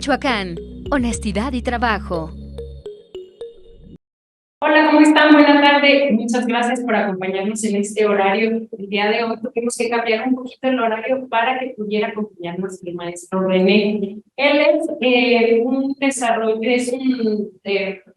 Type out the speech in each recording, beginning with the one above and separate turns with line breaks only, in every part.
Michoacán, honestidad y trabajo.
Hola, ¿cómo están? Buenas tardes. Muchas gracias por acompañarnos en este horario. El día de hoy tuvimos que cambiar un poquito el horario para que pudiera acompañarnos el maestro René. Él es un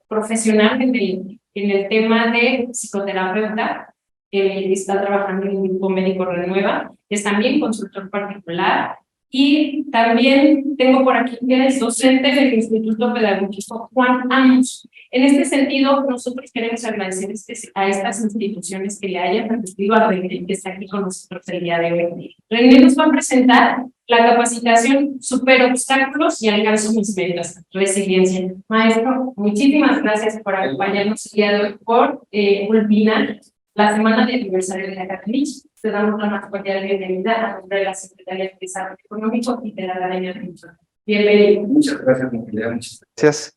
profesional en el tema de psicoterapeuta. Está trabajando en un grupo médico Renueva. Es también consultor particular. Y también tengo por aquí que es docente del Instituto Pedagógico Juan Amos. En este sentido, nosotros queremos agradecer a estas instituciones que le hayan permitido a René, que está aquí con nosotros el día de hoy. René nos va a presentar la capacitación Supero Obstáculos y Alcanzo Mis Metas, Resiliencia. Maestro, muchísimas gracias por acompañarnos el día de hoy por culminar la semana de aniversario de la Catrich. Te damos la más cordial bienvenida a nombre de la Secretaría de Desarrollo Económico y de la Academia de Michoacán. Bienvenido.
Muchas gracias, mi querida. Muchas gracias.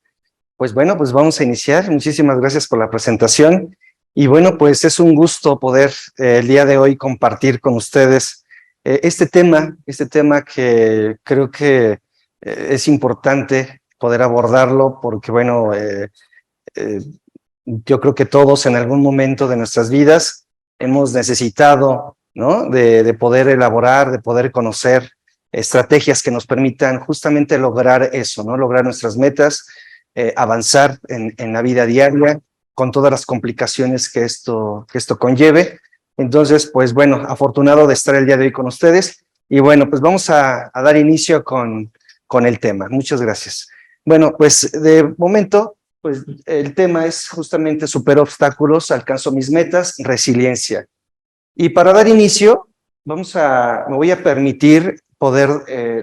Pues bueno, pues vamos a iniciar. Muchísimas gracias por la presentación. Y bueno, pues es un gusto poder el día de hoy compartir con ustedes este tema que creo que es importante poder abordarlo porque bueno, yo creo que todos en algún momento de nuestras vidas hemos necesitado, ¿no? de poder elaborar, de poder conocer estrategias que nos permitan justamente lograr eso, ¿no? Lograr nuestras metas, avanzar en la vida diaria con todas las complicaciones que esto conlleve. Entonces, pues bueno, afortunado de estar el día de hoy con ustedes y bueno, pues vamos a dar inicio con el tema. Muchas gracias. Bueno, pues de momento, pues el tema es justamente supero obstáculos, alcanzo mis metas, resiliencia. Y para dar inicio, me voy a permitir poder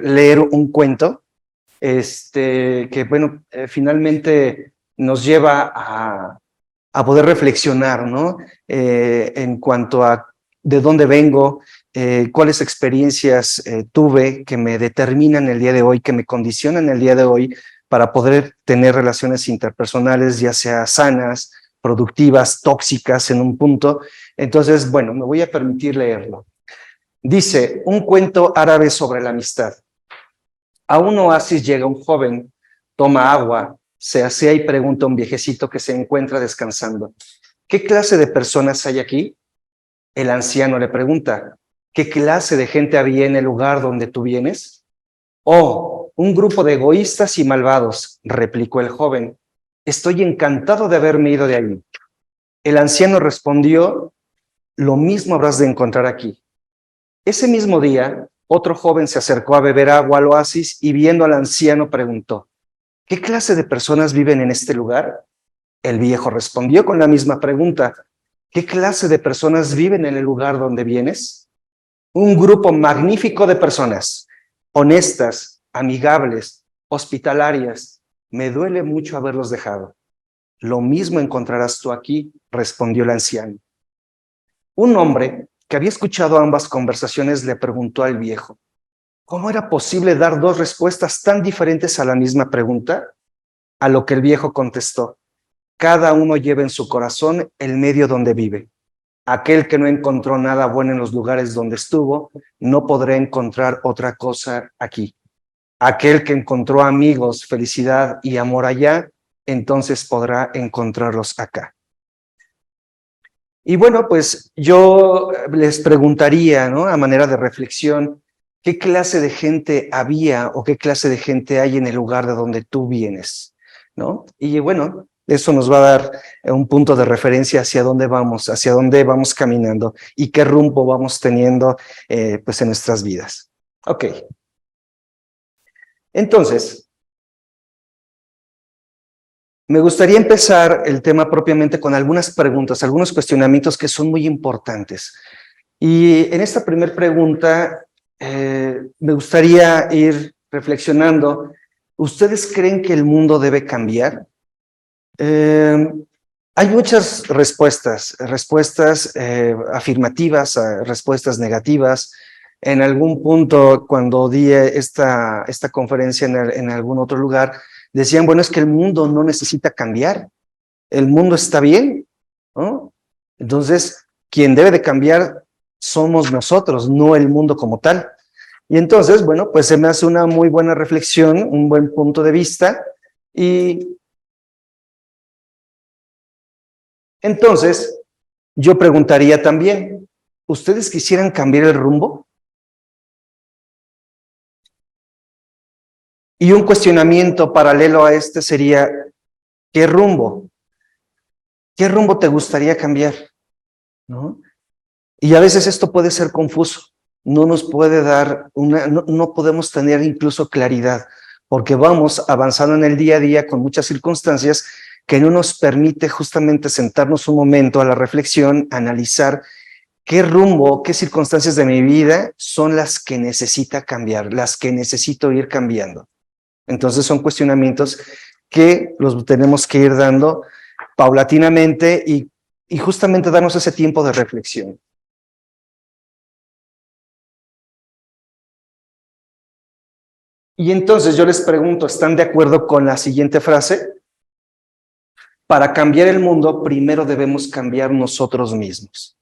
leer un cuento que, bueno, finalmente nos lleva a poder reflexionar, ¿no? En cuanto a de dónde vengo, cuáles experiencias tuve que me determinan el día de hoy, que me condicionan el día de hoy para poder tener relaciones interpersonales, ya sea sanas, productivas, tóxicas en un punto. Entonces, bueno, me voy a permitir leerlo. Dice, un cuento árabe sobre la amistad. A un oasis llega un joven, toma agua, se asea y pregunta a un viejecito que se encuentra descansando: ¿qué clase de personas hay aquí? El anciano le pregunta: ¿qué clase de gente había en el lugar donde tú vienes? Oh, un grupo de egoístas y malvados, replicó el joven. Estoy encantado de haberme ido de allí. El anciano respondió: lo mismo habrás de encontrar aquí. Ese mismo día, otro joven se acercó a beber agua al oasis y viendo al anciano preguntó: ¿qué clase de personas viven en este lugar? El viejo respondió con la misma pregunta: ¿qué clase de personas viven en el lugar donde vienes? Un grupo magnífico de personas, honestas, amigables, hospitalarias. Me duele mucho haberlos dejado. Lo mismo encontrarás tú aquí, respondió el anciano. Un hombre que había escuchado ambas conversaciones le preguntó al viejo: ¿cómo era posible dar dos respuestas tan diferentes a la misma pregunta? A lo que el viejo contestó: cada uno lleva en su corazón el medio donde vive. Aquel que no encontró nada bueno en los lugares donde estuvo, no podrá encontrar otra cosa aquí. Aquel que encontró amigos, felicidad y amor allá, entonces podrá encontrarlos acá. Y bueno, pues yo les preguntaría, ¿no? A manera de reflexión, ¿qué clase de gente había o qué clase de gente hay en el lugar de donde tú vienes, ¿no? Y bueno, eso nos va a dar un punto de referencia hacia dónde vamos caminando y qué rumbo vamos teniendo pues en nuestras vidas. Ok. Entonces, me gustaría empezar el tema propiamente con algunas preguntas, algunos cuestionamientos que son muy importantes. Y en esta primera pregunta me gustaría ir reflexionando. ¿Ustedes creen que el mundo debe cambiar? Hay muchas respuestas afirmativas, respuestas negativas. En algún punto, cuando di esta conferencia en algún otro lugar, decían, bueno, es que el mundo no necesita cambiar, el mundo está bien, ¿no? Entonces, quien debe de cambiar somos nosotros, no el mundo como tal. Y entonces, bueno, pues se me hace una muy buena reflexión, un buen punto de vista. Y entonces, yo preguntaría también, ¿ustedes quisieran cambiar el rumbo? Y un cuestionamiento paralelo a este sería, ¿qué rumbo? ¿Qué rumbo te gustaría cambiar? ¿No? Y a veces esto puede ser confuso, no nos puede dar no podemos tener incluso claridad, porque vamos avanzando en el día a día con muchas circunstancias que no nos permite justamente sentarnos un momento a la reflexión, analizar qué rumbo, qué circunstancias de mi vida son las que necesita cambiar, las que necesito ir cambiando. Entonces son cuestionamientos que los tenemos que ir dando paulatinamente y justamente darnos ese tiempo de reflexión. Y entonces yo les pregunto, ¿están de acuerdo con la siguiente frase? Para cambiar el mundo, primero debemos cambiar nosotros mismos.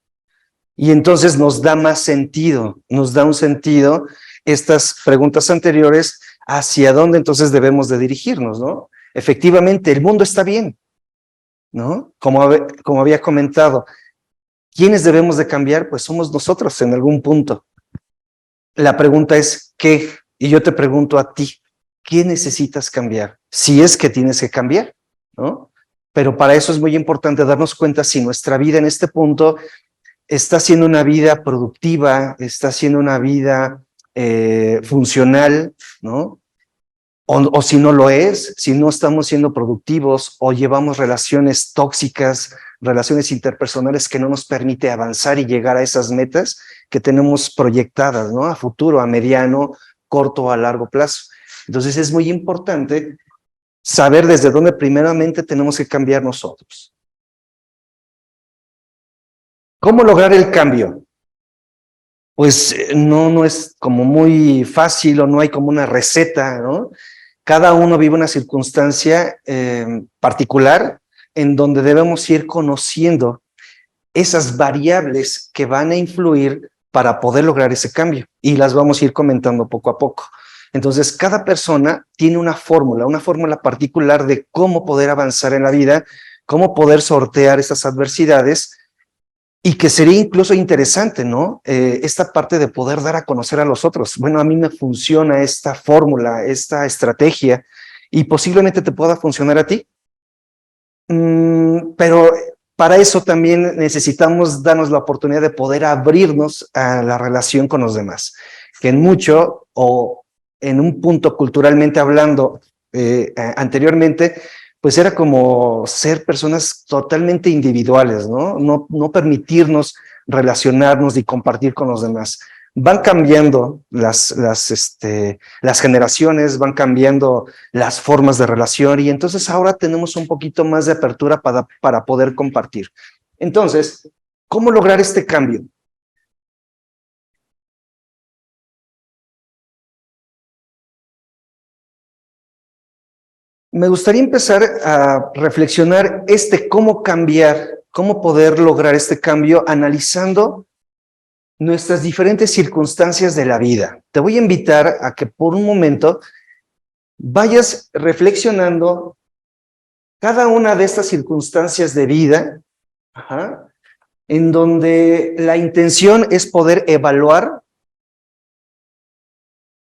Y entonces nos da más sentido, nos da un sentido estas preguntas anteriores hacia dónde entonces debemos de dirigirnos, ¿no? Efectivamente, el mundo está bien, ¿no? Como había comentado, ¿quiénes debemos de cambiar? Pues somos nosotros en algún punto. La pregunta es, ¿qué? Y yo te pregunto a ti, ¿qué necesitas cambiar? Si es que tienes que cambiar, ¿no? Pero para eso es muy importante darnos cuenta si nuestra vida en este punto está siendo una vida productiva, está siendo una vida funcional, ¿no? O si no lo es, si no estamos siendo productivos o llevamos relaciones tóxicas, relaciones interpersonales que no nos permite avanzar y llegar a esas metas que tenemos proyectadas, ¿no? A futuro, a mediano, corto o a largo plazo. Entonces es muy importante saber desde dónde primeramente tenemos que cambiar nosotros. ¿Cómo lograr el cambio? Pues no es como muy fácil o no hay como una receta, ¿no? Cada uno vive una circunstancia particular en donde debemos ir conociendo esas variables que van a influir para poder lograr ese cambio y las vamos a ir comentando poco a poco. Entonces, cada persona tiene una fórmula particular de cómo poder avanzar en la vida, cómo poder sortear esas adversidades y que sería incluso interesante, ¿no? Esta parte de poder dar a conocer a los otros. Bueno, a mí me funciona esta fórmula, esta estrategia, y posiblemente te pueda funcionar a ti. Pero para eso también necesitamos darnos la oportunidad de poder abrirnos a la relación con los demás, que en mucho o en un punto culturalmente hablando anteriormente, pues era como ser personas totalmente individuales, ¿no? No permitirnos relacionarnos y compartir con los demás. Van cambiando las generaciones, van cambiando las formas de relación y entonces ahora tenemos un poquito más de apertura para poder compartir. Entonces, ¿cómo lograr este cambio? Me gustaría empezar a reflexionar cómo cambiar, cómo poder lograr este cambio analizando nuestras diferentes circunstancias de la vida. Te voy a invitar a que por un momento vayas reflexionando cada una de estas circunstancias de vida, en donde la intención es poder evaluar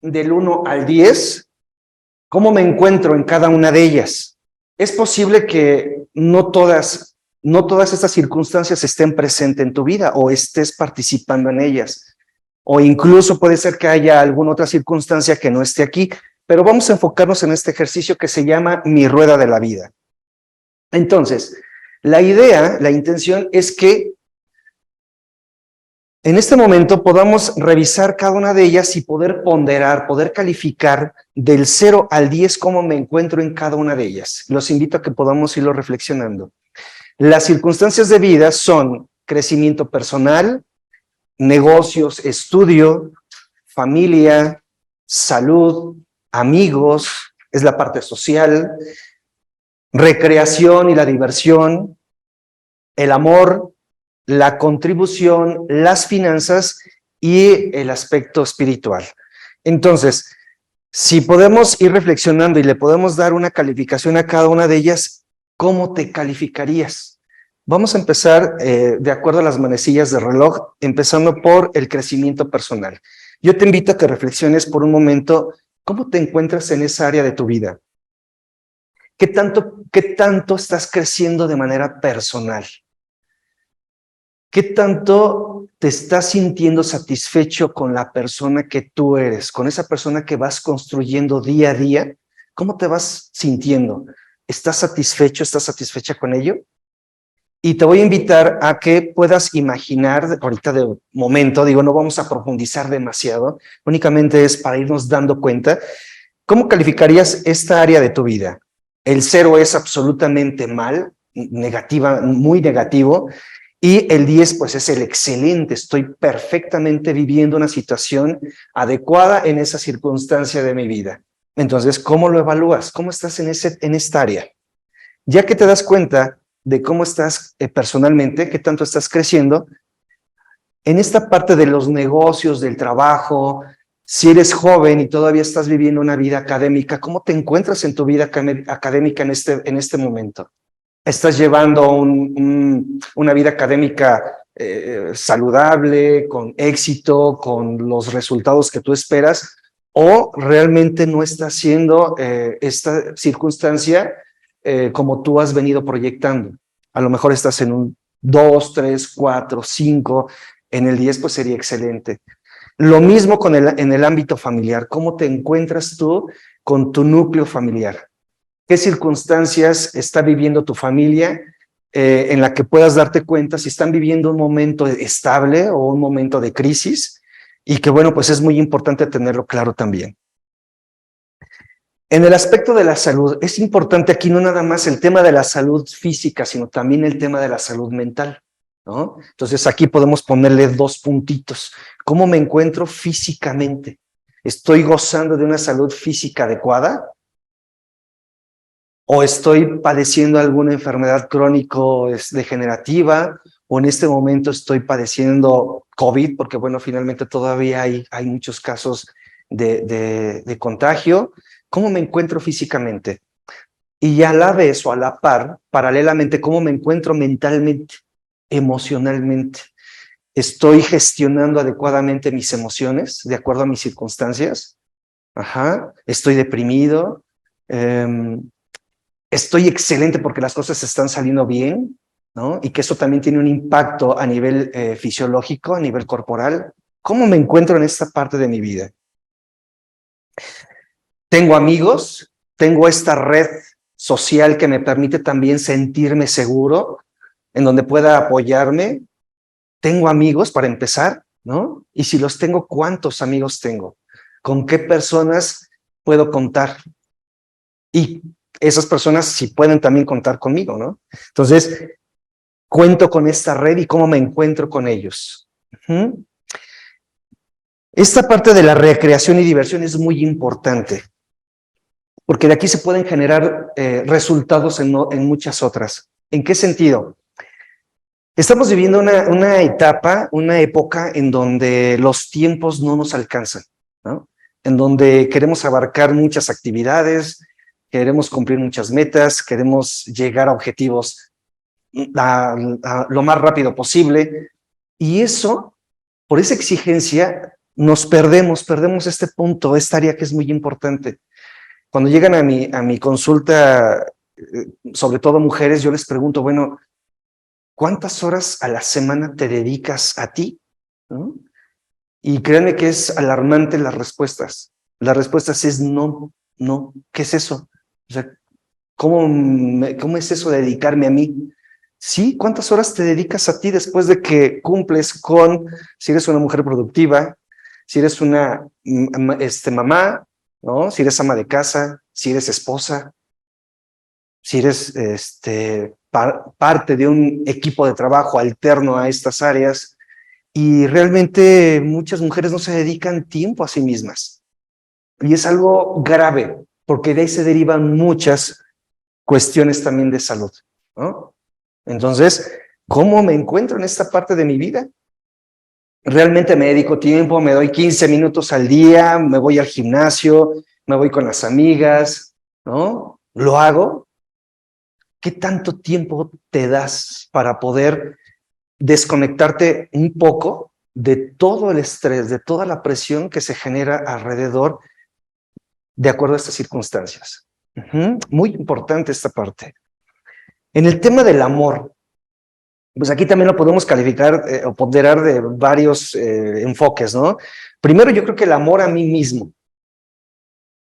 del 1 al 10 cómo me encuentro en cada una de ellas. Es posible que no todas estas circunstancias estén presentes en tu vida o estés participando en ellas. O incluso puede ser que haya alguna otra circunstancia que no esté aquí, pero vamos a enfocarnos en este ejercicio que se llama Mi Rueda de la Vida. Entonces, la intención es que en este momento podamos revisar cada una de ellas y poder ponderar, poder calificar del 0 al 10 cómo me encuentro en cada una de ellas. Los invito a que podamos irlo reflexionando. Las circunstancias de vida son crecimiento personal, negocios, estudio, familia, salud, amigos, es la parte social, recreación y la diversión, el amor, la contribución, las finanzas y el aspecto espiritual. Entonces, si podemos ir reflexionando y le podemos dar una calificación a cada una de ellas, ¿cómo te calificarías? Vamos a empezar de acuerdo a las manecillas de reloj, empezando por el crecimiento personal. Yo te invito a que reflexiones por un momento cómo te encuentras en esa área de tu vida. ¿Qué tanto estás creciendo de manera personal? ¿Qué tanto te estás sintiendo satisfecho con la persona que tú eres, con esa persona que vas construyendo día a día? ¿Cómo te vas sintiendo? ¿Estás satisfecho, estás satisfecha con ello? Y te voy a invitar a que puedas imaginar, ahorita de momento, digo, no vamos a profundizar demasiado, únicamente es para irnos dando cuenta, ¿cómo calificarías esta área de tu vida? El 0 es absolutamente mal, negativa, muy negativo, y el 10 pues es el excelente, estoy perfectamente viviendo una situación adecuada en esa circunstancia de mi vida. Entonces, ¿cómo lo evalúas? ¿Cómo estás en esta área? Ya que te das cuenta de cómo estás personalmente, qué tanto estás creciendo, en esta parte de los negocios, del trabajo, si eres joven y todavía estás viviendo una vida académica, ¿cómo te encuentras en tu vida académica en este momento? ¿Estás llevando una vida académica saludable, con éxito, con los resultados que tú esperas? ¿O realmente no está siendo esta circunstancia como tú has venido proyectando? A lo mejor estás en un 2, 3, 4, 5, en el 10 pues sería excelente. Lo mismo en el ámbito familiar. ¿Cómo te encuentras tú con tu núcleo familiar? ¿Qué circunstancias está viviendo tu familia en la que puedas darte cuenta si están viviendo un momento estable o un momento de crisis? Y que bueno, pues es muy importante tenerlo claro también. En el aspecto de la salud, es importante aquí no nada más el tema de la salud física, sino también el tema de la salud mental, ¿no? Entonces aquí podemos ponerle 2 puntitos. ¿Cómo me encuentro físicamente? ¿Estoy gozando de una salud física adecuada? ¿O estoy padeciendo alguna enfermedad crónico-degenerativa? ¿O en este momento estoy padeciendo COVID? Porque bueno, finalmente todavía hay muchos casos de contagio. ¿Cómo me encuentro físicamente? Y a la vez o a la par, paralelamente, ¿cómo me encuentro mentalmente, emocionalmente? ¿Estoy gestionando adecuadamente mis emociones de acuerdo a mis circunstancias? Ajá. ¿Estoy deprimido? ¿Estoy excelente porque las cosas están saliendo bien? ¿No? Y que eso también tiene un impacto a nivel fisiológico, a nivel corporal. ¿Cómo me encuentro en esta parte de mi vida? Tengo amigos, tengo esta red social que me permite también sentirme seguro, en donde pueda apoyarme. Tengo amigos para empezar, ¿no? Y si los tengo, ¿cuántos amigos tengo? ¿Con qué personas puedo contar? Y esas personas sí pueden también contar conmigo, ¿no? Entonces, cuento con esta red y cómo me encuentro con ellos. Esta parte de la recreación y diversión es muy importante, porque de aquí se pueden generar resultados en muchas otras. ¿En qué sentido? Estamos viviendo una etapa, una época en donde los tiempos no nos alcanzan, ¿no? En donde queremos abarcar muchas actividades, queremos cumplir muchas metas, queremos llegar a objetivos a lo más rápido posible. Y eso, por esa exigencia, nos perdemos este punto, esta área que es muy importante. Cuando llegan a mi consulta, sobre todo mujeres, yo les pregunto, bueno, ¿cuántas horas a la semana te dedicas a ti? ¿No? Y créanme que es alarmante las respuestas. Las respuestas es no. ¿Qué es eso? O sea, ¿cómo es eso de dedicarme a mí? Sí, ¿cuántas horas te dedicas a ti después de que cumples con, si eres una mujer productiva, si eres una mamá, ¿no? Si eres ama de casa, si eres esposa, si eres parte de un equipo de trabajo alterno a estas áreas, y realmente muchas mujeres no se dedican tiempo a sí mismas. Y es algo grave, porque de ahí se derivan muchas cuestiones también de salud, ¿no? Entonces, ¿cómo me encuentro en esta parte de mi vida? realmente me dedico tiempo, me doy 15 minutos al día, me voy al gimnasio, me voy con las amigas, ¿no? Lo hago. ¿Qué tanto tiempo te das para poder desconectarte un poco de todo el estrés, de toda la presión que se genera alrededor de acuerdo a estas circunstancias? Muy importante esta parte. En el tema del amor, pues aquí también lo podemos calificar o ponderar de varios enfoques, ¿no? Primero, yo creo que el amor a mí mismo.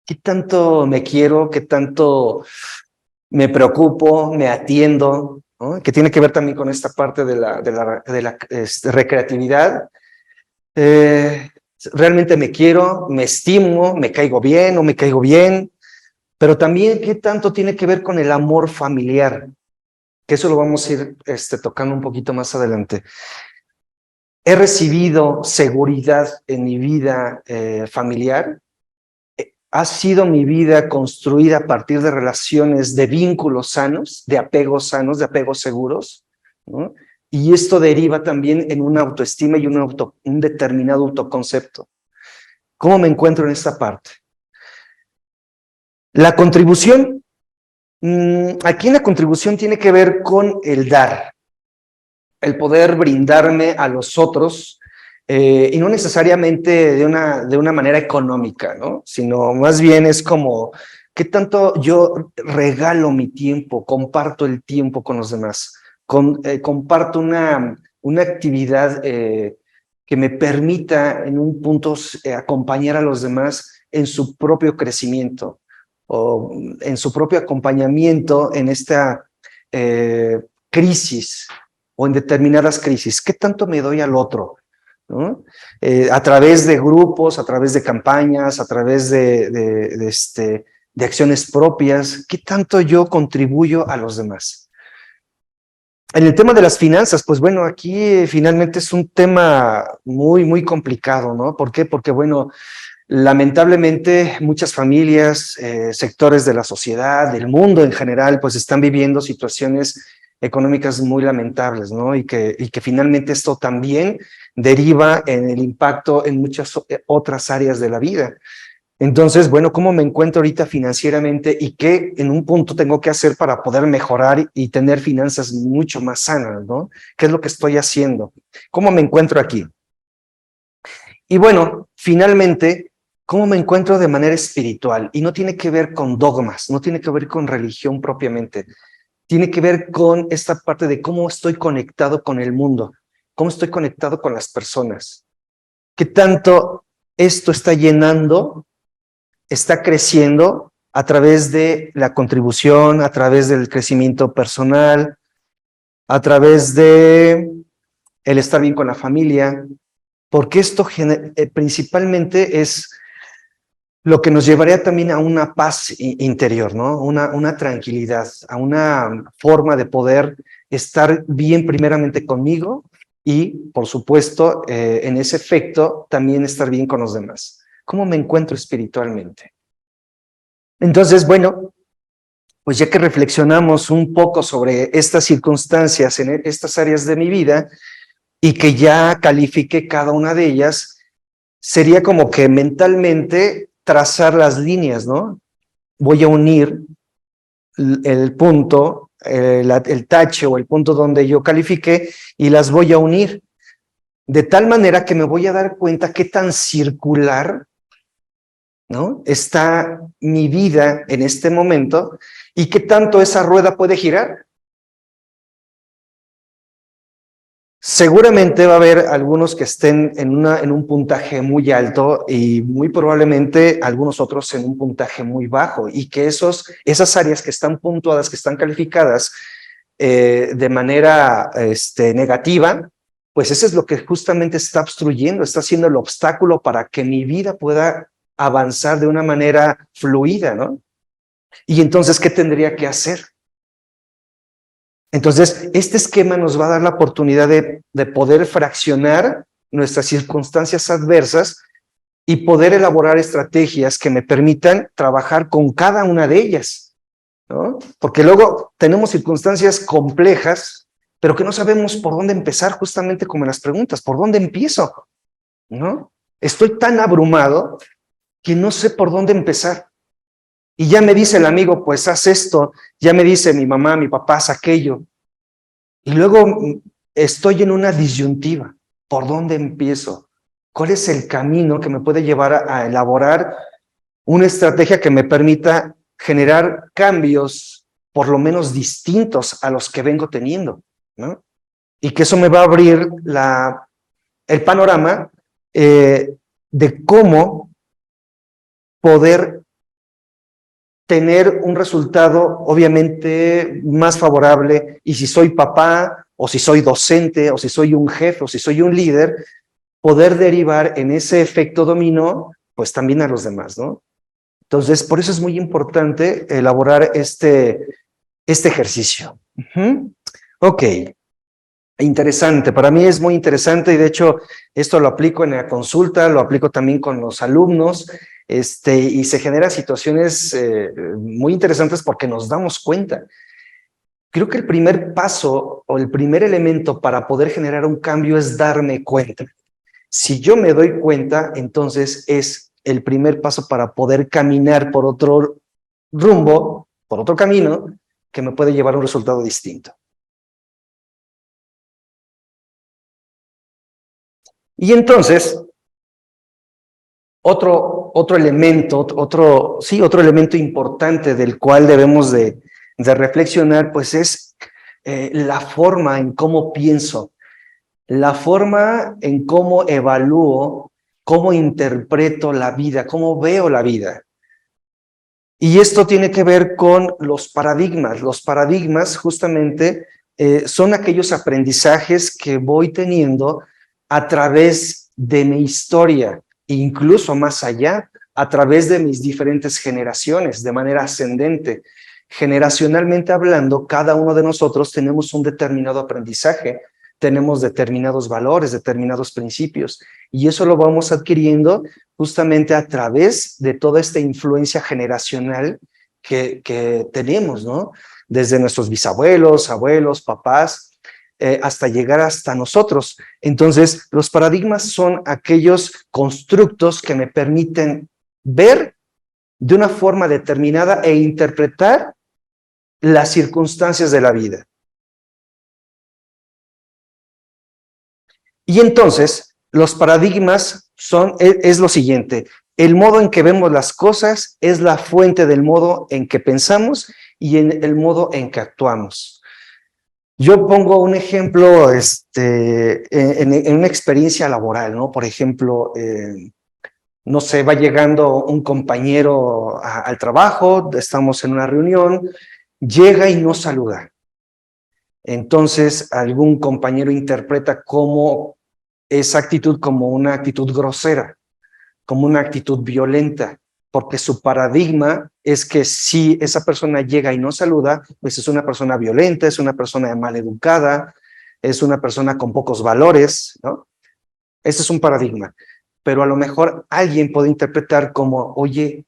¿Qué tanto me quiero? ¿Qué tanto me preocupo? ¿Me atiendo? ¿No? Que tiene que ver también con esta parte de la recreatividad. Realmente me quiero, me estimo, me caigo bien o me caigo bien, pero también qué tanto tiene que ver con el amor familiar, que eso lo vamos a ir tocando un poquito más adelante. He recibido seguridad en mi vida familiar. Ha sido mi vida construida a partir de relaciones, de vínculos sanos, de apegos seguros, ¿no? Y esto deriva también en una autoestima y un determinado autoconcepto. ¿Cómo me encuentro en esta parte? La contribución, aquí en la contribución tiene que ver con el dar, el poder brindarme a los otros, y no necesariamente de una manera económica, ¿no? Sino más bien es como, ¿qué tanto yo regalo mi tiempo, comparto el tiempo con los demás? Comparto una actividad que me permita en un punto acompañar a los demás en su propio crecimiento o en su propio acompañamiento en esta crisis o en determinadas crisis. ¿Qué tanto me doy al otro? ¿No? A través de grupos, a través de campañas, a través de acciones propias, ¿qué tanto yo contribuyo a los demás? En el tema de las finanzas, pues bueno, aquí finalmente es un tema muy, muy complicado, ¿no? ¿Por qué? Porque bueno, lamentablemente muchas familias, sectores de la sociedad, del mundo en general, pues están viviendo situaciones económicas muy lamentables, ¿no? Y que finalmente esto también deriva en el impacto en muchas otras áreas de la vida. Entonces, bueno, ¿cómo me encuentro ahorita financieramente y qué en un punto tengo que hacer para poder mejorar y tener finanzas mucho más sanas, ¿no? ¿Qué es lo que estoy haciendo? ¿Cómo me encuentro aquí? Y bueno, finalmente, ¿cómo me encuentro de manera espiritual? Y no tiene que ver con dogmas, no tiene que ver con religión propiamente. Tiene que ver con esta parte de cómo estoy conectado con el mundo, cómo estoy conectado con las personas. ¿Qué tanto esto está llenando, está creciendo a través de la contribución, a través del crecimiento personal, a través de el estar bien con la familia? Porque esto principalmente es lo que nos llevaría también a una paz interior, ¿no? Una tranquilidad, a una forma de poder estar bien primeramente conmigo y, por supuesto, en ese efecto, también estar bien con los demás. ¿Cómo me encuentro espiritualmente? Entonces, bueno, pues ya que reflexionamos un poco sobre estas circunstancias en estas áreas de mi vida y que ya califique cada una de ellas, sería como que mentalmente trazar las líneas, ¿no? Voy a unir el punto, el tache o el punto donde yo califiqué y las voy a unir de tal manera que me voy a dar cuenta qué tan circular, ¿no? Está mi vida en este momento y qué tanto esa rueda puede girar. Seguramente va a haber algunos que estén en un puntaje muy alto y muy probablemente algunos otros en un puntaje muy bajo y que esas áreas que están puntuadas, que están calificadas de manera negativa, pues eso es lo que justamente está obstruyendo, está siendo el obstáculo para que mi vida pueda avanzar de una manera fluida, ¿no? Y entonces, ¿qué tendría que hacer? Entonces, este esquema nos va a dar la oportunidad de poder fraccionar nuestras circunstancias adversas y poder elaborar estrategias que me permitan trabajar con cada una de ellas, ¿no? Porque luego tenemos circunstancias complejas, pero que no sabemos por dónde empezar, justamente como en las preguntas, ¿por dónde empiezo? ¿No? Estoy tan abrumado que no sé por dónde empezar. Y ya me dice el amigo, pues haz esto, ya me dice mi mamá, mi papá, haz aquello. Y luego estoy en una disyuntiva. ¿Por dónde empiezo? ¿Cuál es el camino que me puede llevar a elaborar una estrategia que me permita generar cambios por lo menos distintos a los que vengo teniendo, ¿no? Y que eso me va a abrir el panorama de cómo poder tener un resultado obviamente más favorable, y si soy papá, o si soy docente, o si soy un jefe, o si soy un líder, poder derivar en ese efecto dominó, pues también a los demás, ¿no? Entonces, por eso es muy importante elaborar este ejercicio. Ok, interesante, para mí es muy interesante, y de hecho esto lo aplico en la consulta, lo aplico también con los alumnos, y se generan situaciones muy interesantes porque nos damos cuenta. Creo que el primer paso o el primer elemento para poder generar un cambio es darme cuenta. Si yo me doy cuenta, entonces es el primer paso para poder caminar por otro rumbo, por otro camino, que me puede llevar a un resultado distinto. Y entonces, otro elemento, otro elemento importante del cual debemos de reflexionar, pues es la forma en cómo pienso, la forma en cómo evalúo, cómo interpreto la vida, cómo veo la vida. Y esto tiene que ver con los paradigmas. Los paradigmas justamente son aquellos aprendizajes que voy teniendo a través de mi historia, incluso más allá, a través de mis diferentes generaciones, de manera ascendente. Generacionalmente hablando, cada uno de nosotros tenemos un determinado aprendizaje, tenemos determinados valores, determinados principios, y eso lo vamos adquiriendo justamente a través de toda esta influencia generacional que tenemos, ¿no? Desde nuestros bisabuelos, abuelos, papás, hasta llegar hasta nosotros. Entonces, los paradigmas son aquellos constructos que me permiten ver de una forma determinada e interpretar las circunstancias de la vida. Y entonces, los paradigmas es lo siguiente: el modo en que vemos las cosas es la fuente del modo en que pensamos y en el modo en que actuamos. Yo pongo un ejemplo en una experiencia laboral, ¿no? Por ejemplo, no sé, va llegando un compañero al trabajo, estamos en una reunión, llega y no saluda. Entonces, algún compañero interpreta como esa actitud como una actitud grosera, como una actitud violenta, porque su paradigma es que si esa persona llega y no saluda, pues es una persona violenta, es una persona maleducada, es una persona con pocos valores, ¿no? Ese es un paradigma. Pero a lo mejor alguien puede interpretar como, oye,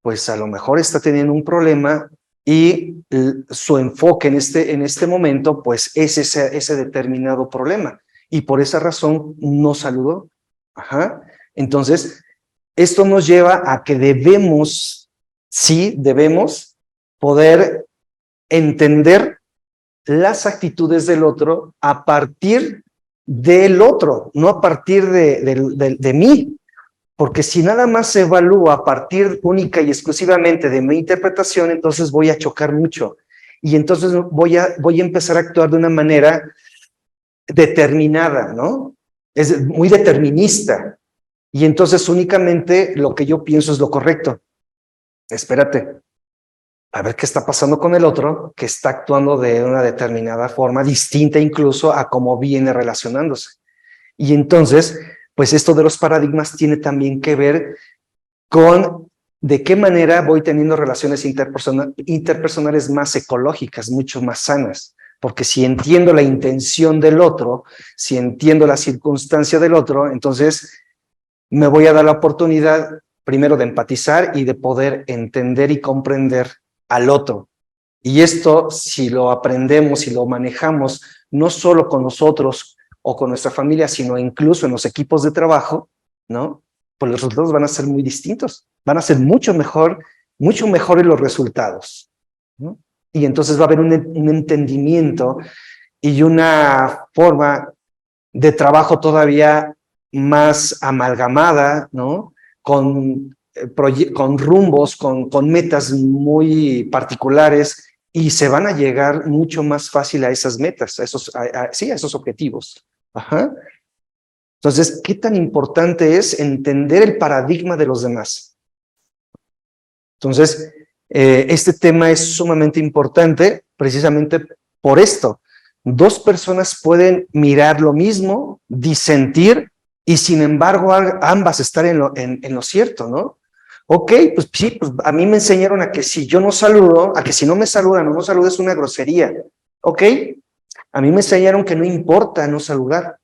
pues a lo mejor está teniendo un problema y su enfoque en este momento, pues es ese determinado problema. Y por esa razón no saludó. Ajá. Entonces, esto nos lleva a que debemos poder entender las actitudes del otro a partir del otro, no a partir de mí. Porque si nada más se evalúa a partir única y exclusivamente de mi interpretación, entonces voy a chocar mucho. Y entonces voy a empezar a actuar de una manera determinada, ¿no? Es muy determinista. Y entonces únicamente lo que yo pienso es lo correcto. Espérate, a ver qué está pasando con el otro, que está actuando de una determinada forma, distinta incluso a cómo viene relacionándose. Y entonces, pues esto de los paradigmas tiene también que ver con de qué manera voy teniendo relaciones interpersonales más ecológicas, mucho más sanas. Porque si entiendo la intención del otro, si entiendo la circunstancia del otro, entonces me voy a dar la oportunidad primero de empatizar y de poder entender y comprender al otro. Y esto, si lo aprendemos, si lo manejamos no solo con nosotros o con nuestra familia, sino incluso en los equipos de trabajo, ¿no? Pues los resultados van a ser muy distintos, van a ser mucho mejores los resultados, ¿no? Y entonces va a haber un entendimiento y una forma de trabajo todavía más amalgamada, ¿no? Con rumbos, con metas muy particulares, y se van a llegar mucho más fácil a esas metas, a esos objetivos. Ajá. Entonces, ¿qué tan importante es entender el paradigma de los demás? Entonces, este tema es sumamente importante precisamente por esto. Dos personas pueden mirar lo mismo, disentir, y sin embargo ambas estar en lo cierto, ¿no? Ok, pues sí, pues a mí me enseñaron a que si yo no saludo, a que si no me saludan o no saludo es una grosería. Ok, a mí me enseñaron que no importa no saludar.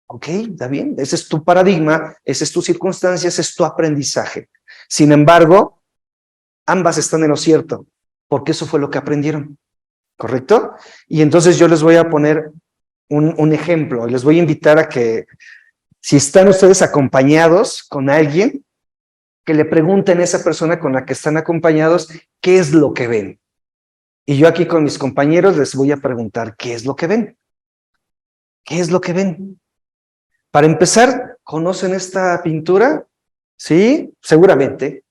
Ok, está bien, ese es tu paradigma, esa es tu circunstancia, ese es tu aprendizaje. Sin embargo, ambas están en lo cierto, porque eso fue lo que aprendieron, ¿correcto? Y entonces yo les voy a poner un ejemplo, les voy a invitar a que, si están ustedes acompañados con alguien, que le pregunten a esa persona con la que están acompañados qué es lo que ven. Y yo aquí con mis compañeros les voy a preguntar qué es lo que ven. ¿Qué es lo que ven? Para empezar, ¿conocen esta pintura? Sí, seguramente.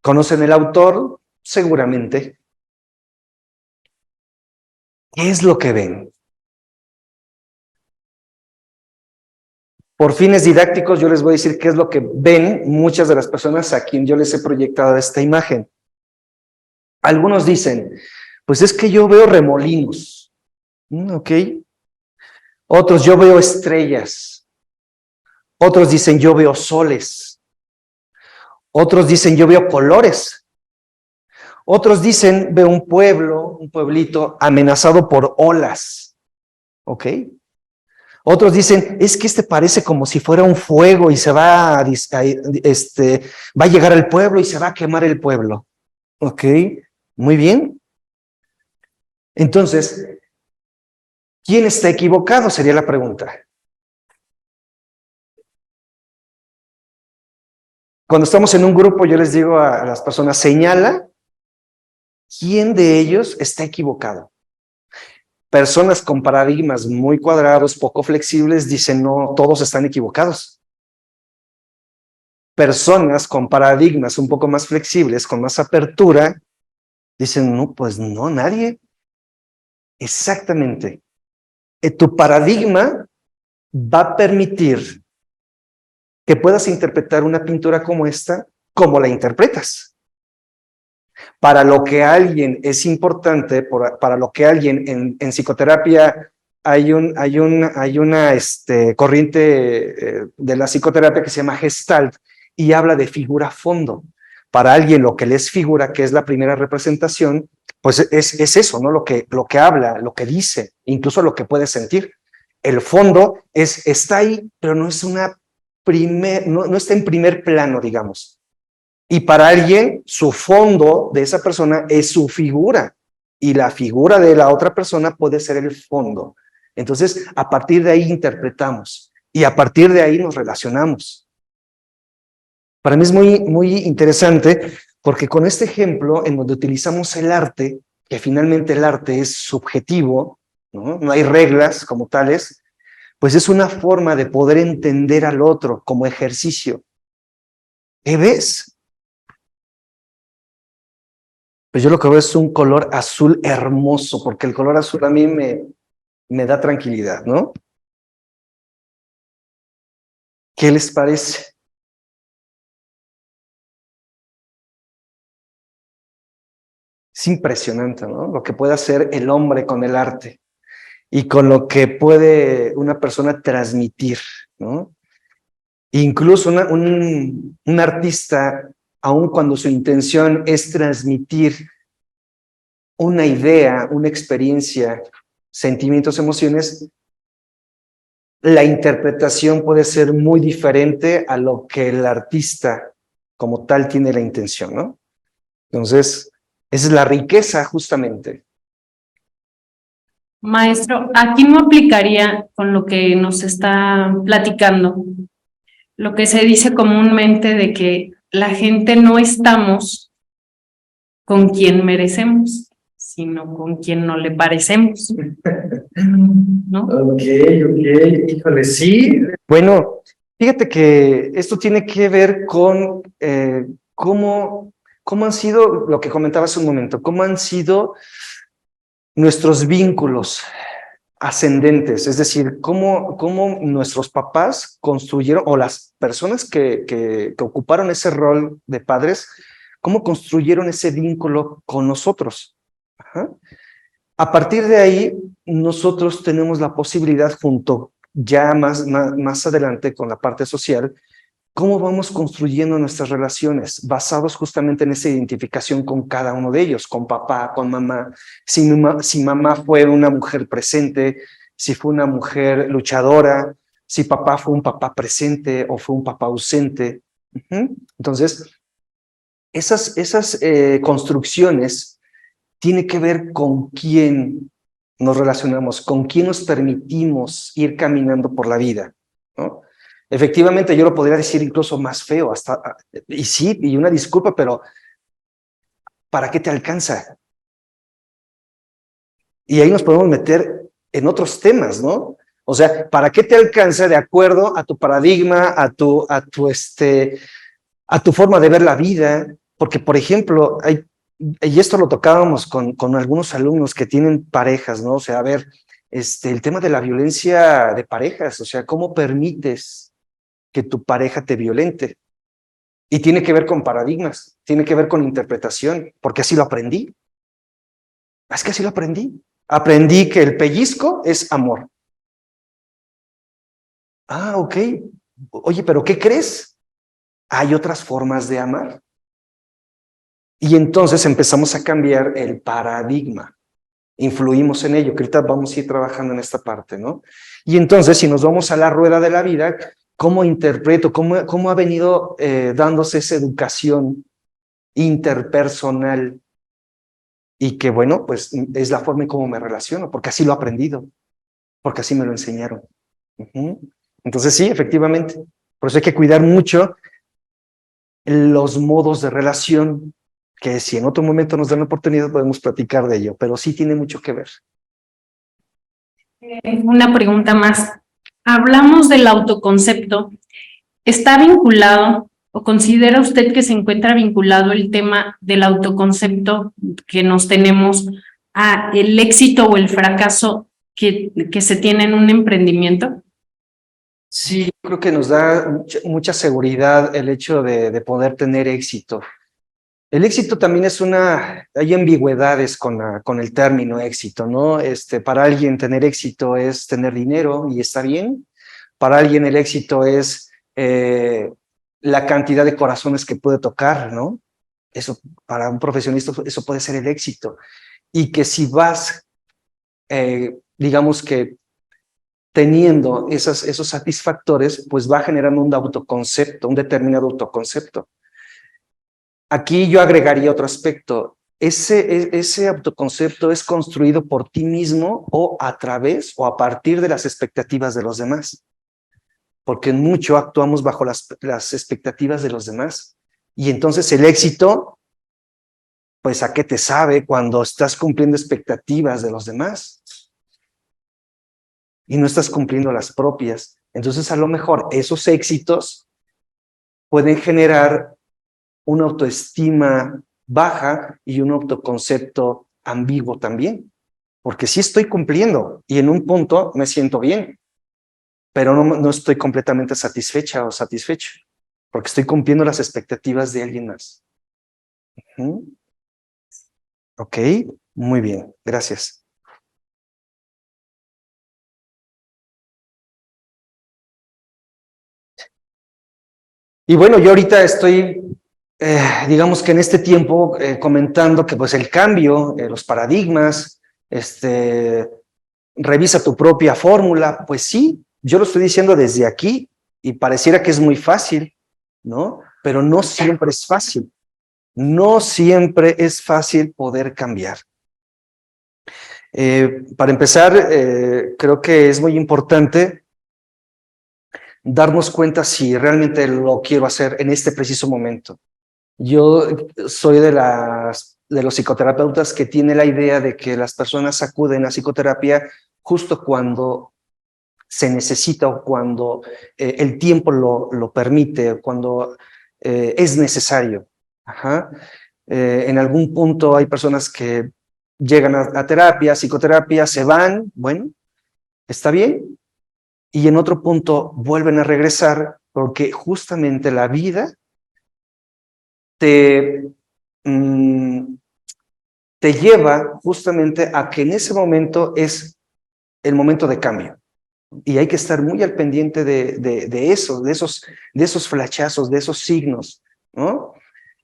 ¿Conocen el autor? Seguramente. ¿Qué es lo que ven? Por fines didácticos, yo les voy a decir qué es lo que ven muchas de las personas a quien yo les he proyectado esta imagen. Algunos dicen, pues es que yo veo remolinos. Ok. Otros, yo veo estrellas. Otros dicen, yo veo soles. Otros dicen, yo veo colores. Otros dicen, veo un pueblito amenazado por olas. ¿Ok? Otros dicen, es que parece como si fuera un fuego y va a llegar al pueblo y se va a quemar el pueblo. ¿Ok? Muy bien. Entonces, ¿quién está equivocado? Sería la pregunta. Cuando estamos en un grupo, yo les digo a las personas, señala quién de ellos está equivocado. Personas con paradigmas muy cuadrados, poco flexibles, dicen, no, todos están equivocados. Personas con paradigmas un poco más flexibles, con más apertura, dicen, no, pues no, nadie. Exactamente. Tu paradigma va a permitir que puedas interpretar una pintura como esta, como la interpretas. Para lo que alguien es importante, para lo que alguien en psicoterapia hay una corriente de la psicoterapia que se llama Gestalt y habla de figura-fondo. Para alguien lo que le es figura, que es la primera representación, pues es eso, ¿no? Lo que habla, lo que dice, incluso lo que puede sentir. El fondo está ahí, pero no es no está en primer plano, digamos. Y para alguien, su fondo de esa persona es su figura, y la figura de la otra persona puede ser el fondo. Entonces, a partir de ahí interpretamos, y a partir de ahí nos relacionamos. Para mí es muy, muy interesante, porque con este ejemplo, en donde utilizamos el arte, que finalmente el arte es subjetivo, no hay reglas como tales, pues es una forma de poder entender al otro como ejercicio. ¿Qué ves? Pues yo lo que veo es un color azul hermoso, porque el color azul a mí me da tranquilidad, ¿no? ¿Qué les parece? Es impresionante, ¿no? Lo que puede hacer el hombre con el arte y con lo que puede una persona transmitir, ¿no? Incluso un artista, aun cuando su intención es transmitir una idea, una experiencia, sentimientos, emociones, la interpretación puede ser muy diferente a lo que el artista como tal tiene la intención, ¿no? Entonces, esa es la riqueza justamente.
Maestro, aquí no aplicaría con lo que nos está platicando, lo que se dice comúnmente de que la gente no estamos con quien merecemos, sino con quien no le parecemos, ¿no?
Ok, híjole, sí. Bueno, fíjate que esto tiene que ver con cómo han sido, lo que comentaba hace un momento, cómo han sido nuestros vínculos ascendentes, es decir, cómo nuestros papás construyeron, o las personas que ocuparon ese rol de padres, cómo construyeron ese vínculo con nosotros. Ajá. A partir de ahí, nosotros tenemos la posibilidad, junto ya más adelante con la parte social, cómo vamos construyendo nuestras relaciones, basados justamente en esa identificación con cada uno de ellos, con papá, con mamá. Si mamá fue una mujer presente, si fue una mujer luchadora, si papá fue un papá presente o fue un papá ausente. Entonces, esas construcciones tiene que ver con quién nos relacionamos, con quién nos permitimos ir caminando por la vida, ¿no? Efectivamente, yo lo podría decir incluso más feo, y sí, y una disculpa, pero ¿para qué te alcanza? Y ahí nos podemos meter en otros temas, ¿no? O sea, ¿para qué te alcanza de acuerdo a tu paradigma, a tu forma de ver la vida? Porque, por ejemplo, y esto lo tocábamos con algunos alumnos que tienen parejas, ¿no? O sea, a ver, el tema de la violencia de parejas, o sea, ¿cómo permites que tu pareja te violente? Y tiene que ver con paradigmas, tiene que ver con interpretación, porque así lo aprendí. Es que así lo aprendí. Aprendí que el pellizco es amor. Ah, ok. Oye, ¿pero qué crees? Hay otras formas de amar. Y entonces empezamos a cambiar el paradigma. Influimos en ello, que ahorita vamos a ir trabajando en esta parte, ¿no? Y entonces, si nos vamos a la rueda de la vida, ¿cómo interpreto? ¿Cómo ha venido dándose esa educación interpersonal? Y que, bueno, pues es la forma en cómo me relaciono, porque así lo he aprendido, porque así me lo enseñaron. Entonces, sí, efectivamente. Por eso hay que cuidar mucho los modos de relación, que si en otro momento nos dan la oportunidad podemos platicar de ello, pero sí tiene mucho que ver.
Una pregunta más. Hablamos del autoconcepto. ¿Está vinculado o considera usted que se encuentra vinculado el tema del autoconcepto que nos tenemos a el éxito o el fracaso que se tiene en un emprendimiento?
Sí, yo creo que nos da mucha seguridad el hecho de poder tener éxito. El éxito también hay ambigüedades con el término éxito, ¿no? Para alguien tener éxito es tener dinero y está bien. Para alguien el éxito es la cantidad de corazones que puede tocar, ¿no? Eso, para un profesionista, eso puede ser el éxito. Y que si vas, digamos que teniendo esos satisfactores, pues va generando un autoconcepto, un determinado autoconcepto. Aquí yo agregaría otro aspecto. Ese autoconcepto es construido por ti mismo o a través o a partir de las expectativas de los demás. Porque en mucho actuamos bajo las expectativas de los demás. Y entonces el éxito, pues ¿a qué te sabe cuando estás cumpliendo expectativas de los demás? Y no estás cumpliendo las propias. Entonces a lo mejor esos éxitos pueden generar una autoestima baja y un autoconcepto ambiguo también. Porque sí estoy cumpliendo y en un punto me siento bien, pero no estoy completamente satisfecha o satisfecho, porque estoy cumpliendo las expectativas de alguien más. Ok, muy bien, gracias. Y bueno, yo ahorita estoy, digamos que en este tiempo comentando que pues el cambio, los paradigmas, revisa tu propia fórmula, pues sí, yo lo estoy diciendo desde aquí y pareciera que es muy fácil, ¿no? Pero no siempre es fácil. No siempre es fácil poder cambiar. Para empezar, creo que es muy importante darnos cuenta si realmente lo quiero hacer en este preciso momento. Yo soy de los psicoterapeutas que tiene la idea de que las personas acuden a psicoterapia justo cuando se necesita o cuando el tiempo lo permite, cuando es necesario. Ajá. En algún punto hay personas que llegan a terapia, psicoterapia, se van, bueno, está bien, y en otro punto vuelven a regresar porque justamente la vida te, te lleva justamente a que en ese momento es el momento de cambio. Y hay que estar muy al pendiente de esos flachazos, de esos signos, ¿no?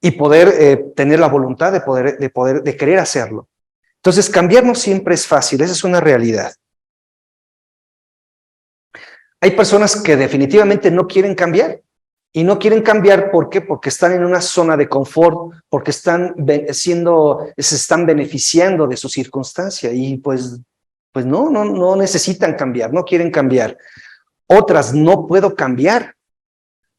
Y poder tener la voluntad de querer hacerlo. Entonces, cambiar no siempre es fácil, esa es una realidad. Hay personas que definitivamente no quieren cambiar. Y no quieren cambiar, ¿por qué? Porque están en una zona de confort, porque se están beneficiando de su circunstancia y pues no necesitan cambiar, no quieren cambiar. Otras no puedo cambiar,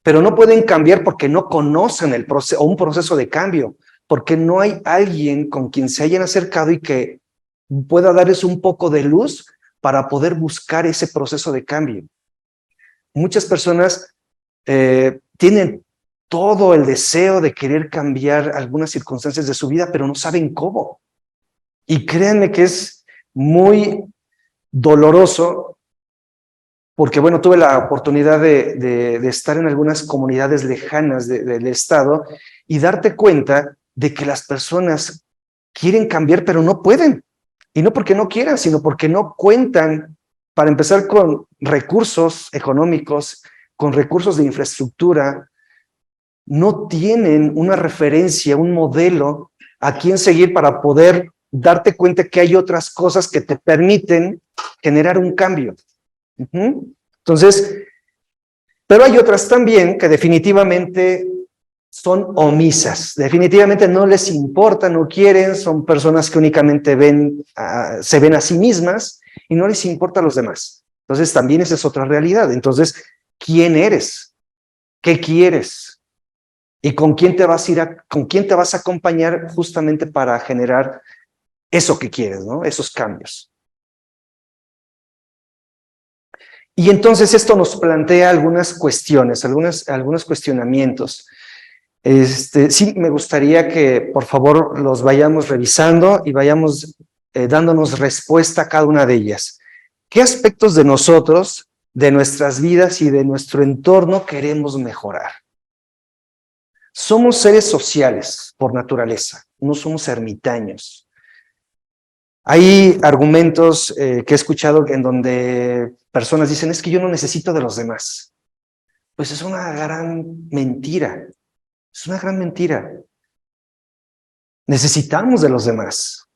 pero no pueden cambiar porque no conocen el proceso o un proceso de cambio, porque no hay alguien con quien se hayan acercado y que pueda darles un poco de luz para poder buscar ese proceso de cambio. Muchas personas tienen todo el deseo de querer cambiar algunas circunstancias de su vida, pero no saben cómo. Y créanme que es muy doloroso, porque bueno, tuve la oportunidad de estar en algunas comunidades lejanas del estado y darte cuenta de que las personas quieren cambiar, pero no pueden. Y no porque no quieran, sino porque no cuentan, para empezar, con recursos económicos, con recursos de infraestructura, no tienen una referencia, un modelo a quien seguir para poder darte cuenta que hay otras cosas que te permiten generar un cambio. Entonces, pero hay otras también que definitivamente son omisas, definitivamente no les importa, no quieren, son personas que únicamente se ven a sí mismas y no les importa a los demás. Entonces también esa es otra realidad. Entonces, ¿quién eres? ¿Qué quieres? ¿Y con quién te vas a con quién te vas a acompañar justamente para generar eso que quieres, ¿no? Esos cambios. Y entonces esto nos plantea algunas cuestiones, algunos cuestionamientos. Sí, me gustaría que por favor los vayamos revisando y vayamos dándonos respuesta a cada una de ellas. ¿Qué aspectos de nosotros, de nuestras vidas y de nuestro entorno queremos mejorar? Somos seres sociales por naturaleza, no somos ermitaños. Hay argumentos que he escuchado en donde personas dicen, es que yo no necesito de los demás. Pues es una gran mentira. Es una gran mentira. Necesitamos de los demás.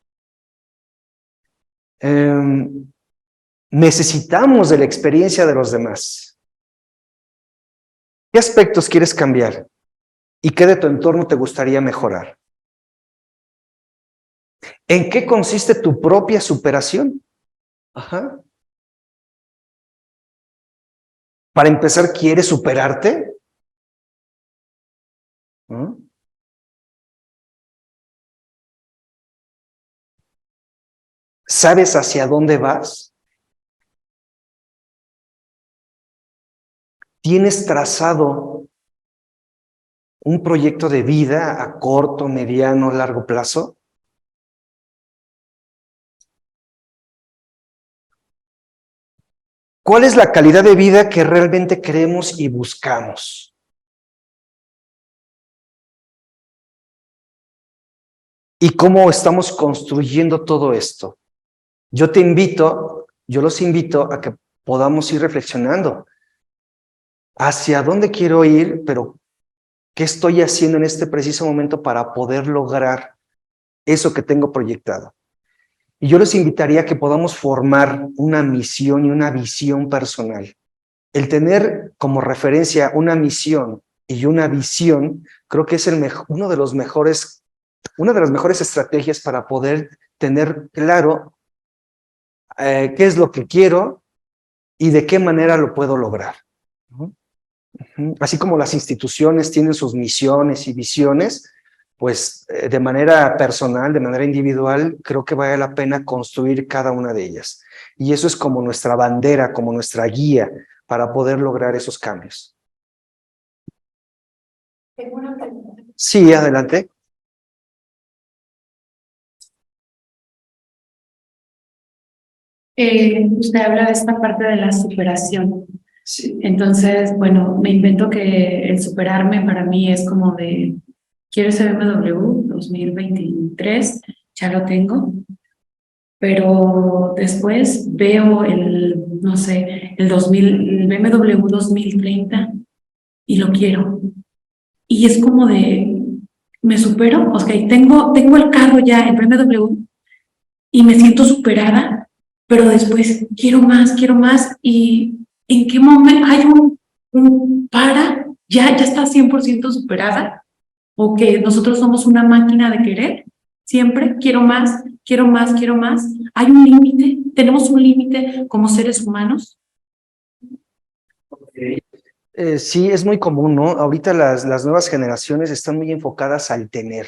Necesitamos de la experiencia de los demás. ¿Qué aspectos quieres cambiar? ¿Y qué de tu entorno te gustaría mejorar? ¿En qué consiste tu propia superación? Ajá. Para empezar, ¿quieres superarte? ¿Mm? ¿Sabes hacia dónde vas? ¿Tienes trazado un proyecto de vida a corto, mediano, largo plazo? ¿Cuál es la calidad de vida que realmente queremos y buscamos? ¿Y cómo estamos construyendo todo esto? Yo los invito a que podamos ir reflexionando hacia dónde quiero ir, pero qué estoy haciendo en este preciso momento para poder lograr eso que tengo proyectado. Y yo les invitaría a que podamos formar una misión y una visión personal. El tener como referencia una misión y una visión, creo que es una de las mejores estrategias para poder tener claro qué es lo que quiero y de qué manera lo puedo lograr, ¿no? Así como las instituciones tienen sus misiones y visiones, pues de manera personal, de manera individual, creo que vale la pena construir cada una de ellas. Y eso es como nuestra bandera, como nuestra guía para poder lograr esos cambios.
Tengo una pregunta.
Sí, adelante.
Usted habla de esta parte de la superación.
Sí.
Entonces, bueno, me invento que el superarme para mí es como de, quiero ese BMW 2023, ya lo tengo, pero después veo no sé, el BMW 2030 y lo quiero. Y es como de, me supero, ok, tengo el carro ya, el BMW, y me siento superada, pero después quiero más, y ¿en qué momento hay un ya está 100% superada? ¿O que nosotros somos una máquina de querer? Siempre quiero más, quiero más, quiero más. ¿Hay un límite? ¿Tenemos un límite como seres humanos?
Sí, es muy común, ¿no? Ahorita las nuevas generaciones están muy enfocadas al tener,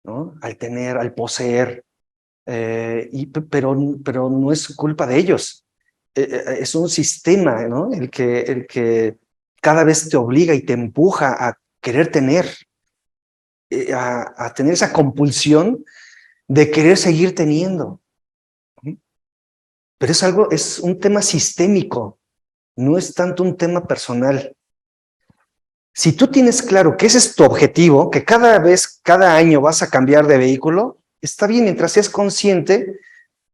¿no? Al tener, al poseer, pero no es culpa de ellos. Es un sistema, ¿no? El que cada vez te obliga y te empuja a querer tener, a tener esa compulsión de querer seguir teniendo. Pero es un tema sistémico, no es tanto un tema personal. Si tú tienes claro que ese es tu objetivo, que cada año vas a cambiar de vehículo, está bien mientras seas consciente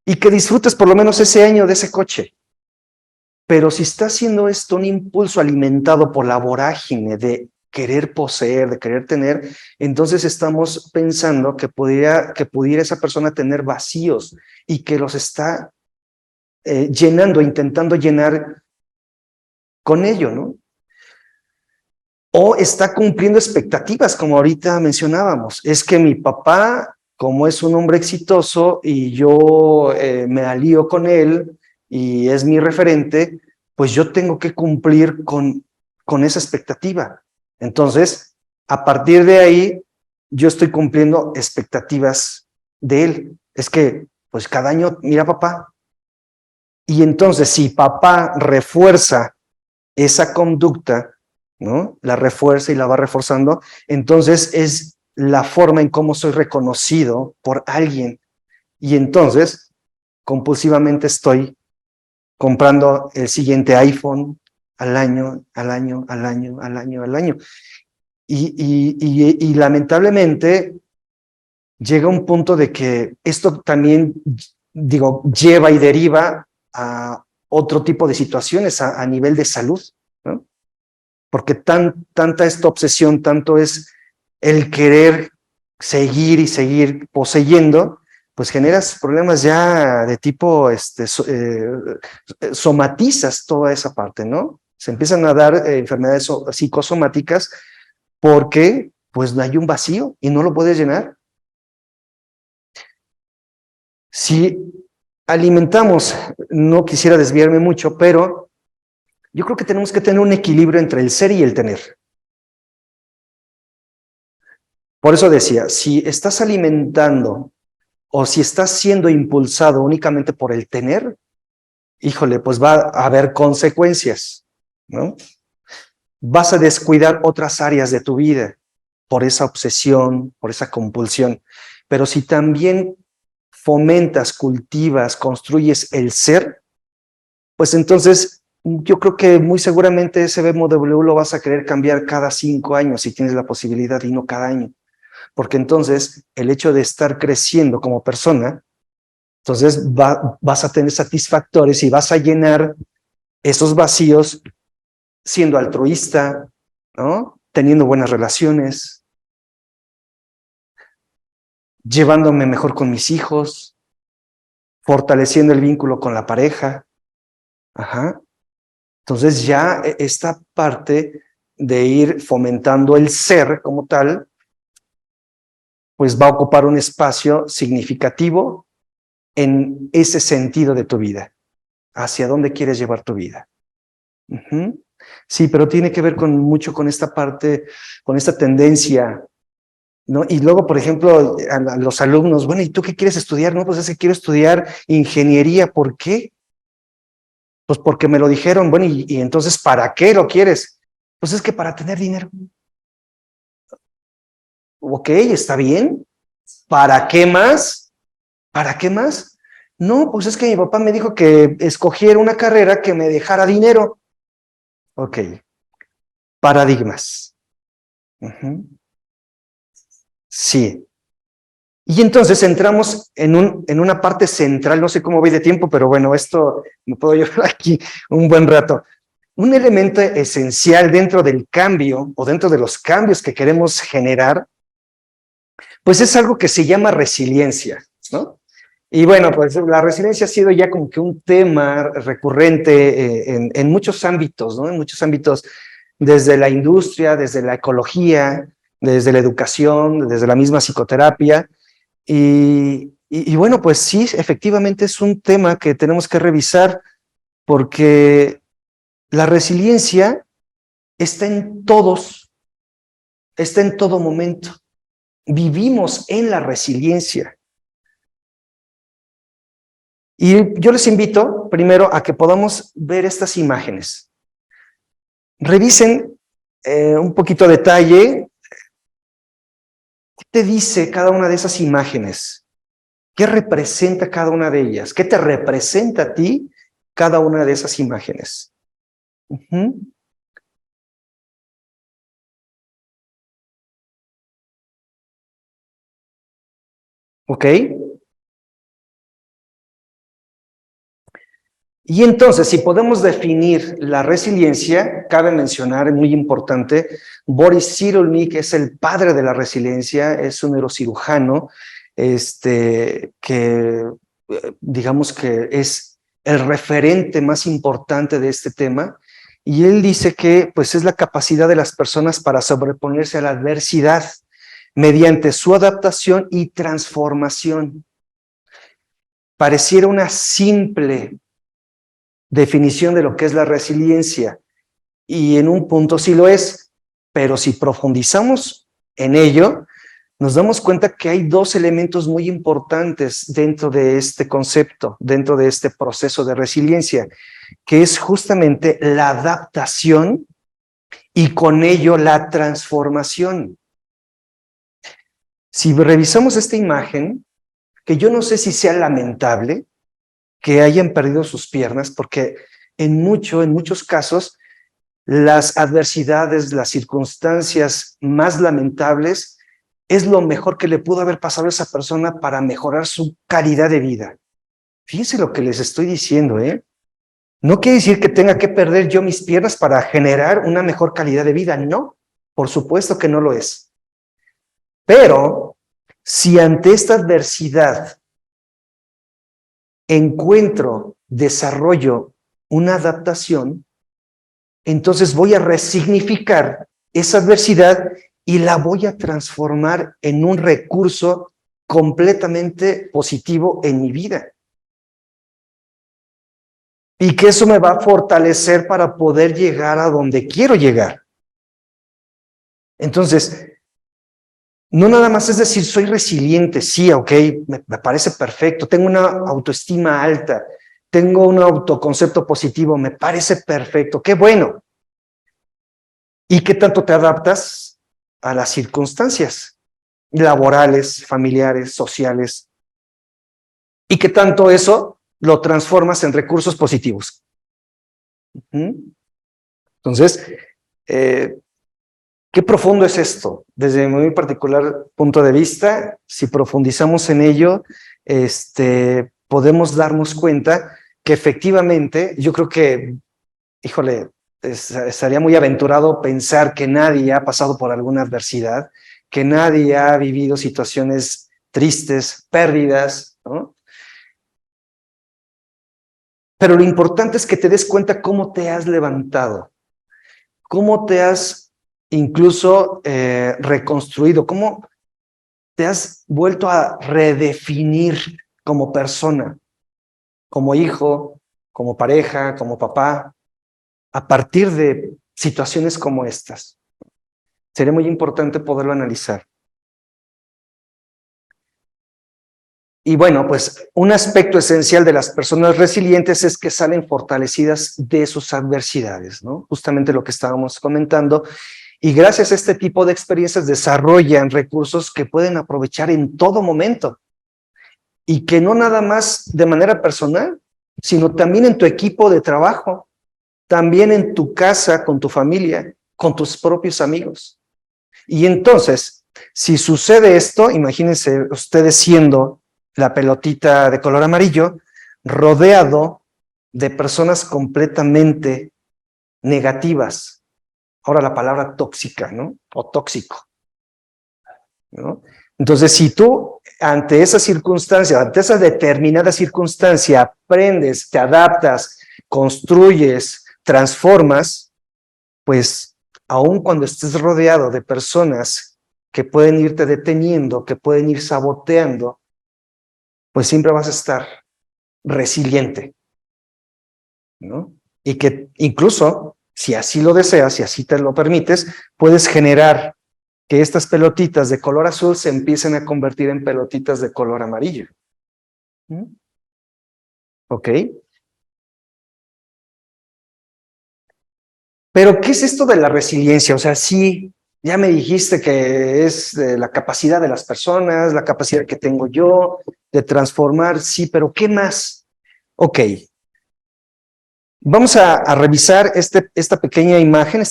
y que disfrutes por lo menos ese año de ese coche. Pero si está haciendo esto un impulso alimentado por la vorágine de querer poseer, de querer tener, entonces estamos pensando que pudiera esa persona tener vacíos y que los está llenando, intentando llenar con ello, ¿no? O está cumpliendo expectativas, como ahorita mencionábamos. Es que mi papá, como es un hombre exitoso y yo me alío con él y es mi referente, pues yo tengo que cumplir con esa expectativa. Entonces, a partir de ahí, yo estoy cumpliendo expectativas de él. Es que, pues cada año, mira papá. Y entonces, si papá refuerza esa conducta, ¿no? La refuerza y la va reforzando, entonces es la forma en cómo soy reconocido por alguien. Y entonces, compulsivamente estoy comprando el siguiente iPhone al año, al año, al año, al año, al año. Y lamentablemente llega un punto de que esto también, digo, lleva y deriva a otro tipo de situaciones a nivel de salud, ¿no? Porque tanta esta obsesión, tanto es el querer seguir y seguir poseyendo, pues generas problemas ya de tipo, somatizas toda esa parte, ¿no? Se empiezan a dar enfermedades psicosomáticas porque pues hay un vacío y no lo puedes llenar. Si alimentamos, no quisiera desviarme mucho, pero yo creo que tenemos que tener un equilibrio entre el ser y el tener. Por eso decía, si estás alimentando o si estás siendo impulsado únicamente por el tener, híjole, pues va a haber consecuencias, ¿no? Vas a descuidar otras áreas de tu vida por esa obsesión, por esa compulsión. Pero si también fomentas, cultivas, construyes el ser, pues entonces yo creo que muy seguramente ese BMW lo vas a querer cambiar cada 5 años si tienes la posibilidad y no cada año. Porque entonces el hecho de estar creciendo como persona, entonces vas a tener satisfactores y vas a llenar esos vacíos siendo altruista, ¿no? Teniendo buenas relaciones, llevándome mejor con mis hijos, fortaleciendo el vínculo con la pareja. Ajá. Entonces ya esta parte de ir fomentando el ser como tal, pues va a ocupar un espacio significativo en ese sentido de tu vida. ¿Hacia dónde quieres llevar tu vida? Sí, pero tiene que ver mucho con esta parte, con esta tendencia, ¿no? Y luego, por ejemplo, a los alumnos, bueno, ¿y tú qué quieres estudiar? No, pues es que quiero estudiar ingeniería. ¿Por qué? Pues porque me lo dijeron. Bueno, y entonces, ¿para qué lo quieres? Pues es que para tener dinero. Ok, está bien. ¿Para qué más? ¿Para qué más? No, pues es que mi papá me dijo que escogiera una carrera que me dejara dinero. Ok, paradigmas. Sí. Y entonces entramos en una parte central, no sé cómo voy de tiempo, pero bueno, esto me puedo llevar aquí un buen rato. Un elemento esencial dentro del cambio o dentro de los cambios que queremos generar, pues es algo que se llama resiliencia, ¿no? Y bueno, pues la resiliencia ha sido ya como que un tema recurrente en muchos ámbitos, ¿no? En muchos ámbitos, desde la industria, desde la ecología, desde la educación, desde la misma psicoterapia. Y bueno, pues sí, efectivamente es un tema que tenemos que revisar porque la resiliencia está en todos, está en todo momento. Vivimos en la resiliencia. Y yo les invito primero a que podamos ver estas imágenes. Revisen un poquito a detalle qué te dice cada una de esas imágenes, qué representa cada una de ellas, qué te representa a ti cada una de esas imágenes. ¿Ok? Y entonces, si podemos definir la resiliencia, cabe mencionar, muy importante, Boris Cyrulnik es el padre de la resiliencia, es un neurocirujano, que digamos que es el referente más importante de este tema, y él dice que pues es la capacidad de las personas para sobreponerse a la adversidad mediante su adaptación y transformación. Pareciera una simple definición de lo que es la resiliencia, y en un punto sí lo es, pero si profundizamos en ello, nos damos cuenta que hay dos elementos muy importantes dentro de este concepto, dentro de este proceso de resiliencia, que es justamente la adaptación y con ello la transformación. Si revisamos esta imagen, que yo no sé si sea lamentable que hayan perdido sus piernas, porque en muchos casos, las adversidades, las circunstancias más lamentables, es lo mejor que le pudo haber pasado a esa persona para mejorar su calidad de vida. Fíjense lo que les estoy diciendo, ¿eh? No quiere decir que tenga que perder yo mis piernas para generar una mejor calidad de vida, no, por supuesto que no lo es. Pero si ante esta adversidad encuentro, desarrollo una adaptación, entonces voy a resignificar esa adversidad y la voy a transformar en un recurso completamente positivo en mi vida. Y que eso me va a fortalecer para poder llegar a donde quiero llegar. Entonces, no nada más es decir, soy resiliente, sí, ok, me parece perfecto, tengo una autoestima alta, tengo un autoconcepto positivo, me parece perfecto, qué bueno. ¿Y qué tanto te adaptas a las circunstancias laborales, familiares, sociales? ¿Y qué tanto eso lo transformas en recursos positivos? Entonces, ¿qué profundo es esto? Desde mi muy particular punto de vista, si profundizamos en ello, podemos darnos cuenta que efectivamente, yo creo que, híjole, estaría muy aventurado pensar que nadie ha pasado por alguna adversidad, que nadie ha vivido situaciones tristes, pérdidas, ¿no? Pero lo importante es que te des cuenta cómo te has levantado, cómo te has incluso reconstruido, cómo te has vuelto a redefinir como persona, como hijo, como pareja, como papá, a partir de situaciones como estas. Sería muy importante poderlo analizar. Y bueno, pues un aspecto esencial de las personas resilientes es que salen fortalecidas de sus adversidades, ¿no? Justamente lo que estábamos comentando. Y gracias a este tipo de experiencias desarrollan recursos que pueden aprovechar en todo momento. Y que no nada más de manera personal, sino también en tu equipo de trabajo, también en tu casa, con tu familia, con tus propios amigos. Y entonces, si sucede esto, imagínense ustedes siendo la pelotita de color amarillo, rodeado de personas completamente negativas. Ahora la palabra tóxica, ¿no? O tóxico, ¿no? Entonces, si tú ante esa circunstancia, ante esa determinada circunstancia, aprendes, te adaptas, construyes, transformas, pues aun cuando estés rodeado de personas que pueden irte deteniendo, que pueden ir saboteando, pues siempre vas a estar resiliente, ¿no? Y que incluso, si así lo deseas, si así te lo permites, puedes generar que estas pelotitas de color azul se empiecen a convertir en pelotitas de color amarillo. ¿Ok? Pero, ¿qué es esto de la resiliencia? O sea, sí, ya me dijiste que es la capacidad de las personas, la capacidad que tengo yo de transformar, sí, pero ¿qué más? Ok, vamos a revisar esta pequeña imagen,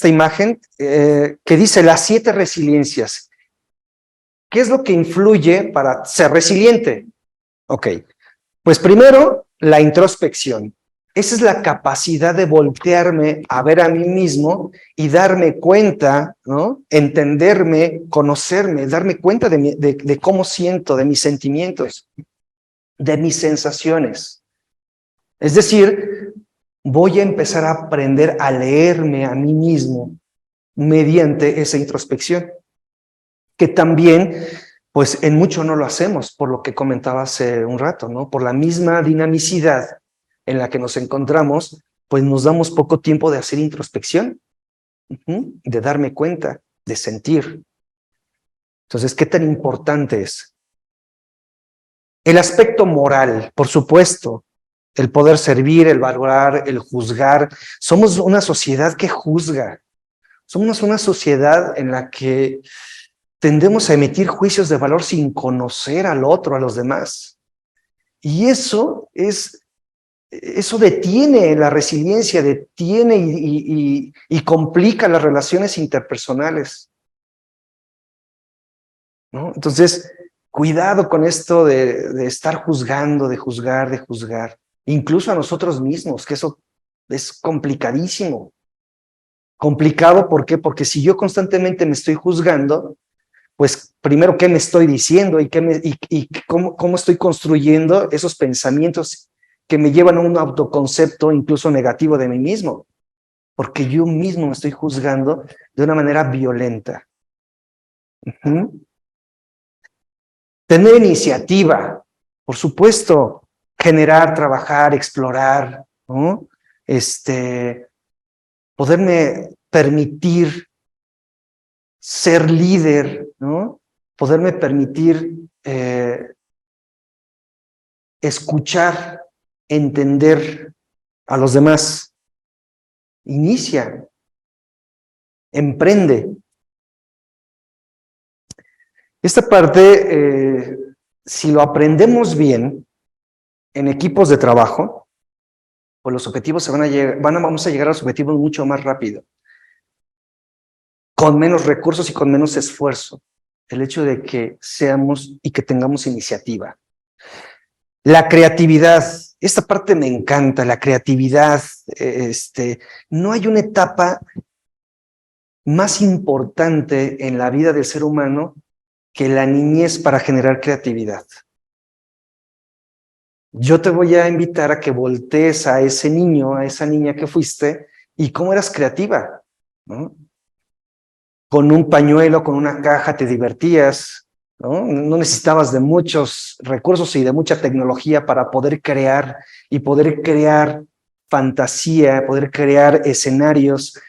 que dice las 7 resiliencias. ¿Qué es lo que influye para ser resiliente? Ok, pues primero, la introspección. Esa es la capacidad de voltearme a ver a mí mismo y darme cuenta, ¿no? Entenderme, conocerme, darme cuenta de cómo siento, de mis sentimientos, de mis sensaciones. Es decir, voy a empezar a aprender a leerme a mí mismo mediante esa introspección, que también, pues en mucho no lo hacemos, por lo que comentaba hace un rato, ¿no? Por la misma dinamicidad en la que nos encontramos, pues nos damos poco tiempo de hacer introspección, de darme cuenta, de sentir. Entonces, ¿qué tan importante es? El aspecto moral, por supuesto, el poder servir, el valorar, el juzgar. Somos una sociedad que juzga. Somos una sociedad en la que tendemos a emitir juicios de valor sin conocer al otro, a los demás. Y eso detiene la resiliencia, detiene y complica las relaciones interpersonales, ¿no? Entonces, cuidado con esto de estar juzgando, de juzgar, incluso a nosotros mismos, que eso es complicadísimo. Complicado, ¿por qué? Porque si yo constantemente me estoy juzgando, pues primero, ¿qué me estoy diciendo? Y cómo estoy construyendo esos pensamientos que me llevan a un autoconcepto incluso negativo de mí mismo? Porque yo mismo me estoy juzgando de una manera violenta. Tener iniciativa, por supuesto, generar, trabajar, explorar, ¿no? Poderme permitir ser líder, ¿no? Poderme permitir escuchar, entender a los demás. Inicia, emprende. Esta parte, si lo aprendemos bien en equipos de trabajo, pues los objetivos vamos a llegar a los objetivos mucho más rápido, con menos recursos y con menos esfuerzo. El hecho de que seamos y que tengamos iniciativa. La creatividad, esta parte me encanta, la creatividad. No hay una etapa más importante en la vida del ser humano que la niñez para generar creatividad. Yo te voy a invitar a que voltees a ese niño, a esa niña que fuiste, y cómo eras creativa, ¿no? Con un pañuelo, con una caja te divertías, ¿no? No necesitabas de muchos recursos y de mucha tecnología para poder crear y poder crear fantasía, poder crear escenarios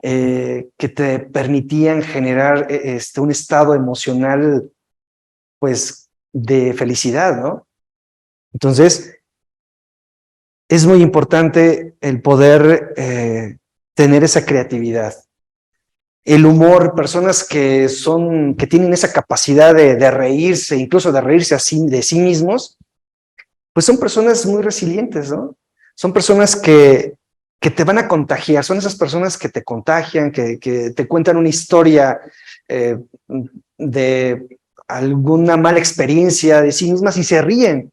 que te permitían generar un estado emocional, pues, de felicidad, ¿no? Entonces, es muy importante el poder tener esa creatividad. El humor, personas que tienen esa capacidad de reírse, incluso de reírse de sí mismos, pues son personas muy resilientes, ¿no? Son personas que te van a contagiar, son esas personas que te contagian, que te cuentan una historia de alguna mala experiencia de sí mismas y se ríen,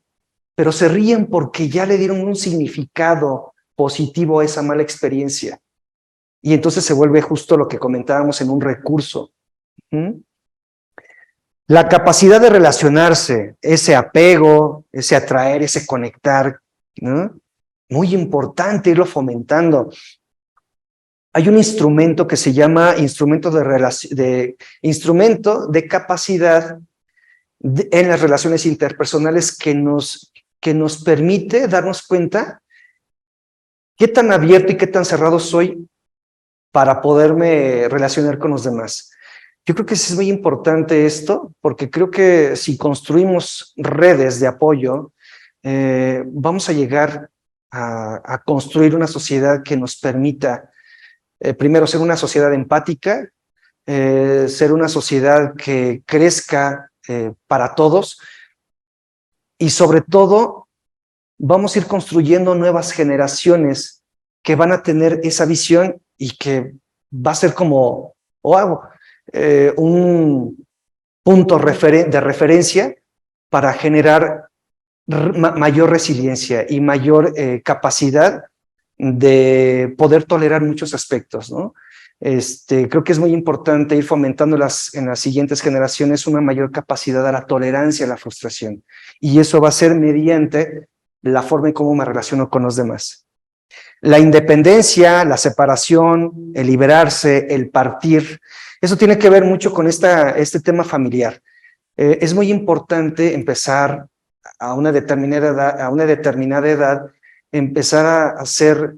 pero se ríen porque ya le dieron un significado positivo a esa mala experiencia. Y entonces se vuelve justo lo que comentábamos en un recurso. La capacidad de relacionarse, ese apego, ese atraer, ese conectar, ¿no? Muy importante irlo fomentando. Hay un instrumento que se llama instrumento de capacidad en las relaciones interpersonales que nos permite darnos cuenta qué tan abierto y qué tan cerrado soy para poderme relacionar con los demás. Yo creo que es muy importante esto, porque creo que si construimos redes de apoyo, vamos a llegar a construir una sociedad que nos permita, primero, ser una sociedad empática, ser una sociedad que crezca para todos y sobre todo vamos a ir construyendo nuevas generaciones que van a tener esa visión y que va a ser como un punto de referencia para generar mayor resiliencia y mayor capacidad de poder tolerar muchos aspectos, ¿no? Creo que es muy importante ir fomentando en las siguientes generaciones una mayor capacidad a la tolerancia a la frustración. Y eso va a ser mediante la forma en cómo me relaciono con los demás. La independencia, la separación, el liberarse, el partir, eso tiene que ver mucho con este tema familiar. Es muy importante empezar a una determinada edad, empezar a ser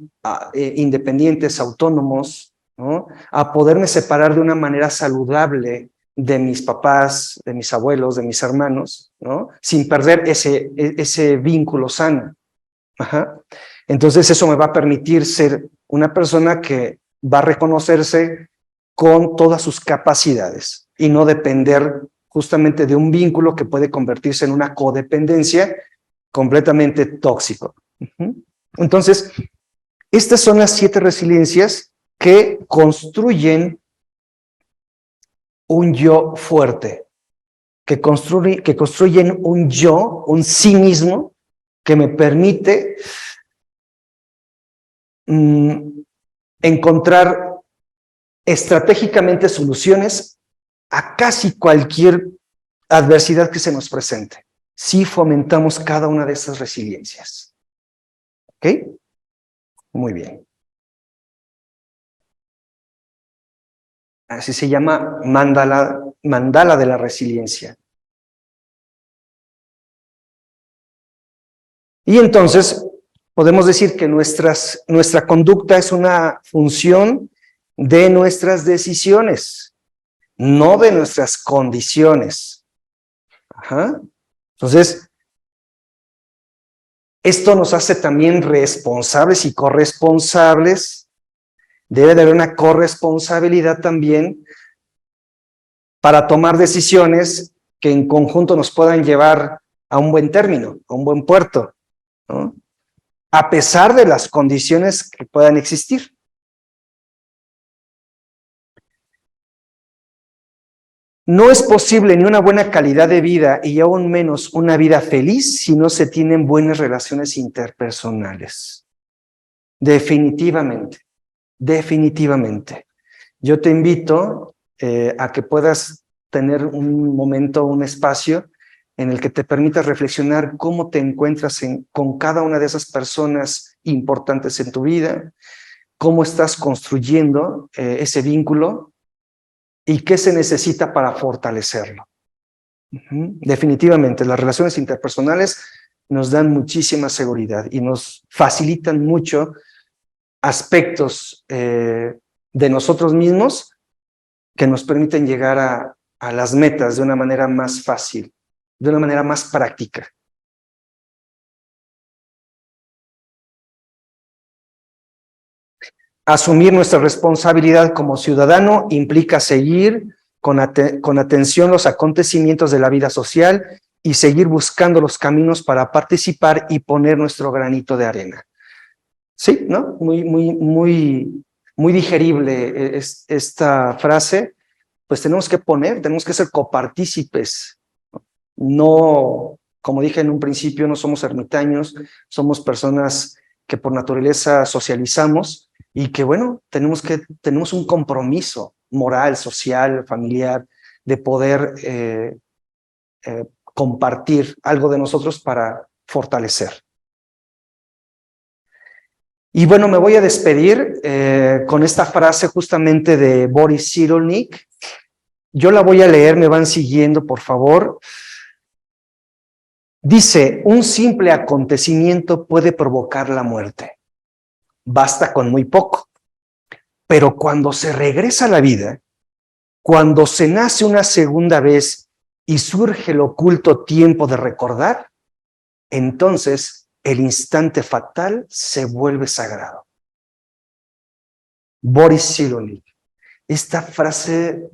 independientes, autónomos, ¿no? A poderme separar de una manera saludable de mis papás, de mis abuelos, de mis hermanos, ¿no? Sin perder ese vínculo sano. Ajá. Entonces eso me va a permitir ser una persona que va a reconocerse con todas sus capacidades y no depender justamente de un vínculo que puede convertirse en una codependencia completamente tóxico. Entonces, estas son las 7 resiliencias que construyen un yo fuerte, que construyen un yo, un sí mismo, que me permite encontrar estratégicamente soluciones a casi cualquier adversidad que se nos presente, si fomentamos cada una de esas resiliencias. ¿Ok? Muy bien. Así se llama mandala de la resiliencia. Y entonces podemos decir que nuestra conducta es una función de nuestras decisiones, no de nuestras condiciones. Ajá. Entonces, esto nos hace también responsables y corresponsables. Debe de haber una corresponsabilidad también para tomar decisiones que en conjunto nos puedan llevar a un buen término, a un buen puerto, ¿no? A pesar de las condiciones que puedan existir. No es posible ni una buena calidad de vida y aún menos una vida feliz si no se tienen buenas relaciones interpersonales. Definitivamente, definitivamente. Yo te invito a que puedas tener un momento, un espacio en el que te permitas reflexionar cómo te encuentras con cada una de esas personas importantes en tu vida, cómo estás construyendo ese vínculo y qué se necesita para fortalecerlo. Definitivamente, las relaciones interpersonales nos dan muchísima seguridad y nos facilitan mucho aspectos de nosotros mismos que nos permiten llegar a las metas de una manera más fácil, de una manera más práctica. Asumir nuestra responsabilidad como ciudadano implica seguir con atención los acontecimientos de la vida social y seguir buscando los caminos para participar y poner nuestro granito de arena. Sí, ¿no? Muy digerible esta frase. Pues tenemos que ser copartícipes. No, como dije en un principio, no somos ermitaños, somos personas que por naturaleza socializamos y que, bueno, tenemos un compromiso moral, social, familiar, de poder compartir algo de nosotros para fortalecer. Y bueno, me voy a despedir con esta frase justamente de Boris Cyrulnik. Yo la voy a leer, me van siguiendo, por favor. Dice, un simple acontecimiento puede provocar la muerte. Basta con muy poco. Pero cuando se regresa a la vida, cuando se nace una segunda vez y surge el oculto tiempo de recordar, entonces el instante fatal se vuelve sagrado. Boris Cyrulnik. Esta frase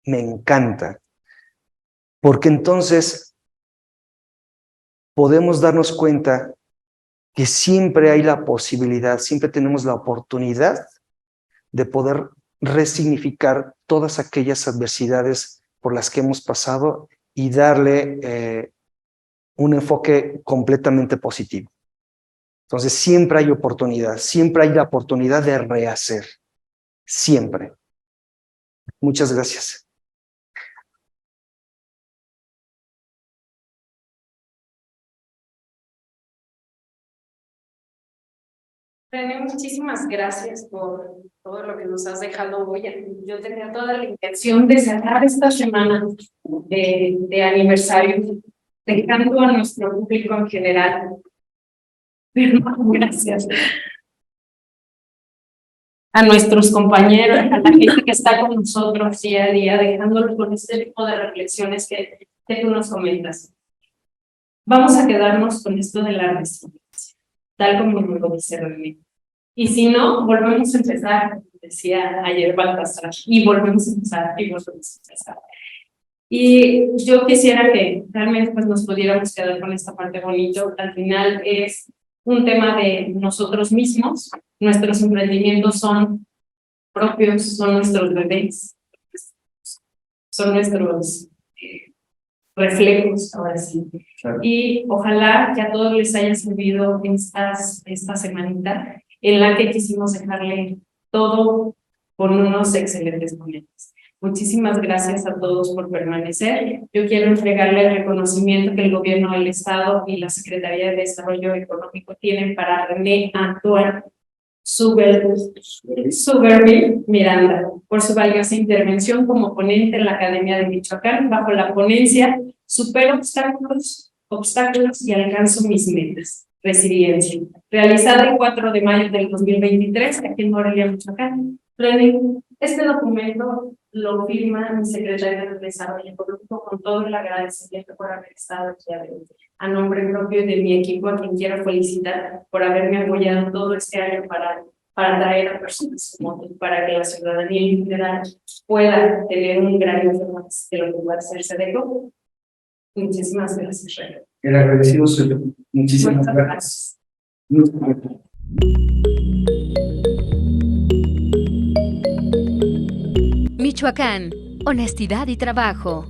me encanta, porque entonces podemos darnos cuenta que siempre hay la posibilidad, siempre tenemos la oportunidad de poder resignificar todas aquellas adversidades por las que hemos pasado y darle un enfoque completamente positivo. Entonces siempre hay oportunidad, siempre hay la oportunidad de rehacer, siempre. Muchas gracias.
René, muchísimas gracias por todo lo que nos has dejado hoy. Yo tenía toda la intención de cerrar esta semana de aniversario, dejando a nuestro público en general. Pero gracias. A nuestros compañeros, a la gente que está con nosotros día a día, dejándolos con este tipo de reflexiones que tú nos comentas. Vamos a quedarnos con esto de la resiliencia, tal como lo dice René. Y si no, volvemos a empezar, decía ayer Baltasar, y volvemos a empezar, y volvemos a empezar. Y yo quisiera que realmente pues, nos pudiéramos quedar con esta parte bonita. Al final es un tema de nosotros mismos, nuestros emprendimientos son propios, son nuestros bebés, son nuestros reflejos, ahora sí. Claro. Y ojalá que a todos les haya servido esta semanita en la que quisimos dejarle todo con unos excelentes momentos. Muchísimas gracias a todos por permanecer. Yo quiero entregarle el reconocimiento que el Gobierno del Estado y la Secretaría de Desarrollo Económico tienen para René Antoine Suberville Miranda por su valiosa intervención como ponente en la Academia de Michoacán bajo la ponencia Supero obstáculos y alcanzo mis metas. Resiliencia, realizada el 4 de mayo del 2023 aquí en Morelia, Michoacán. Este documento lo firma mi secretaria de Desarrollo Económico con todo el agradecimiento por haber estado aquí adentro. A nombre propio de mi equipo, a quien quiero felicitar por haberme apoyado todo este año para traer a personas como tú, para que la ciudadanía en general pueda tener un gran más de lo que puede hacerse de todo. Muchísimas gracias, René.
El agradecido soy yo. Muchísimas gracias.
Michoacán, honestidad y trabajo.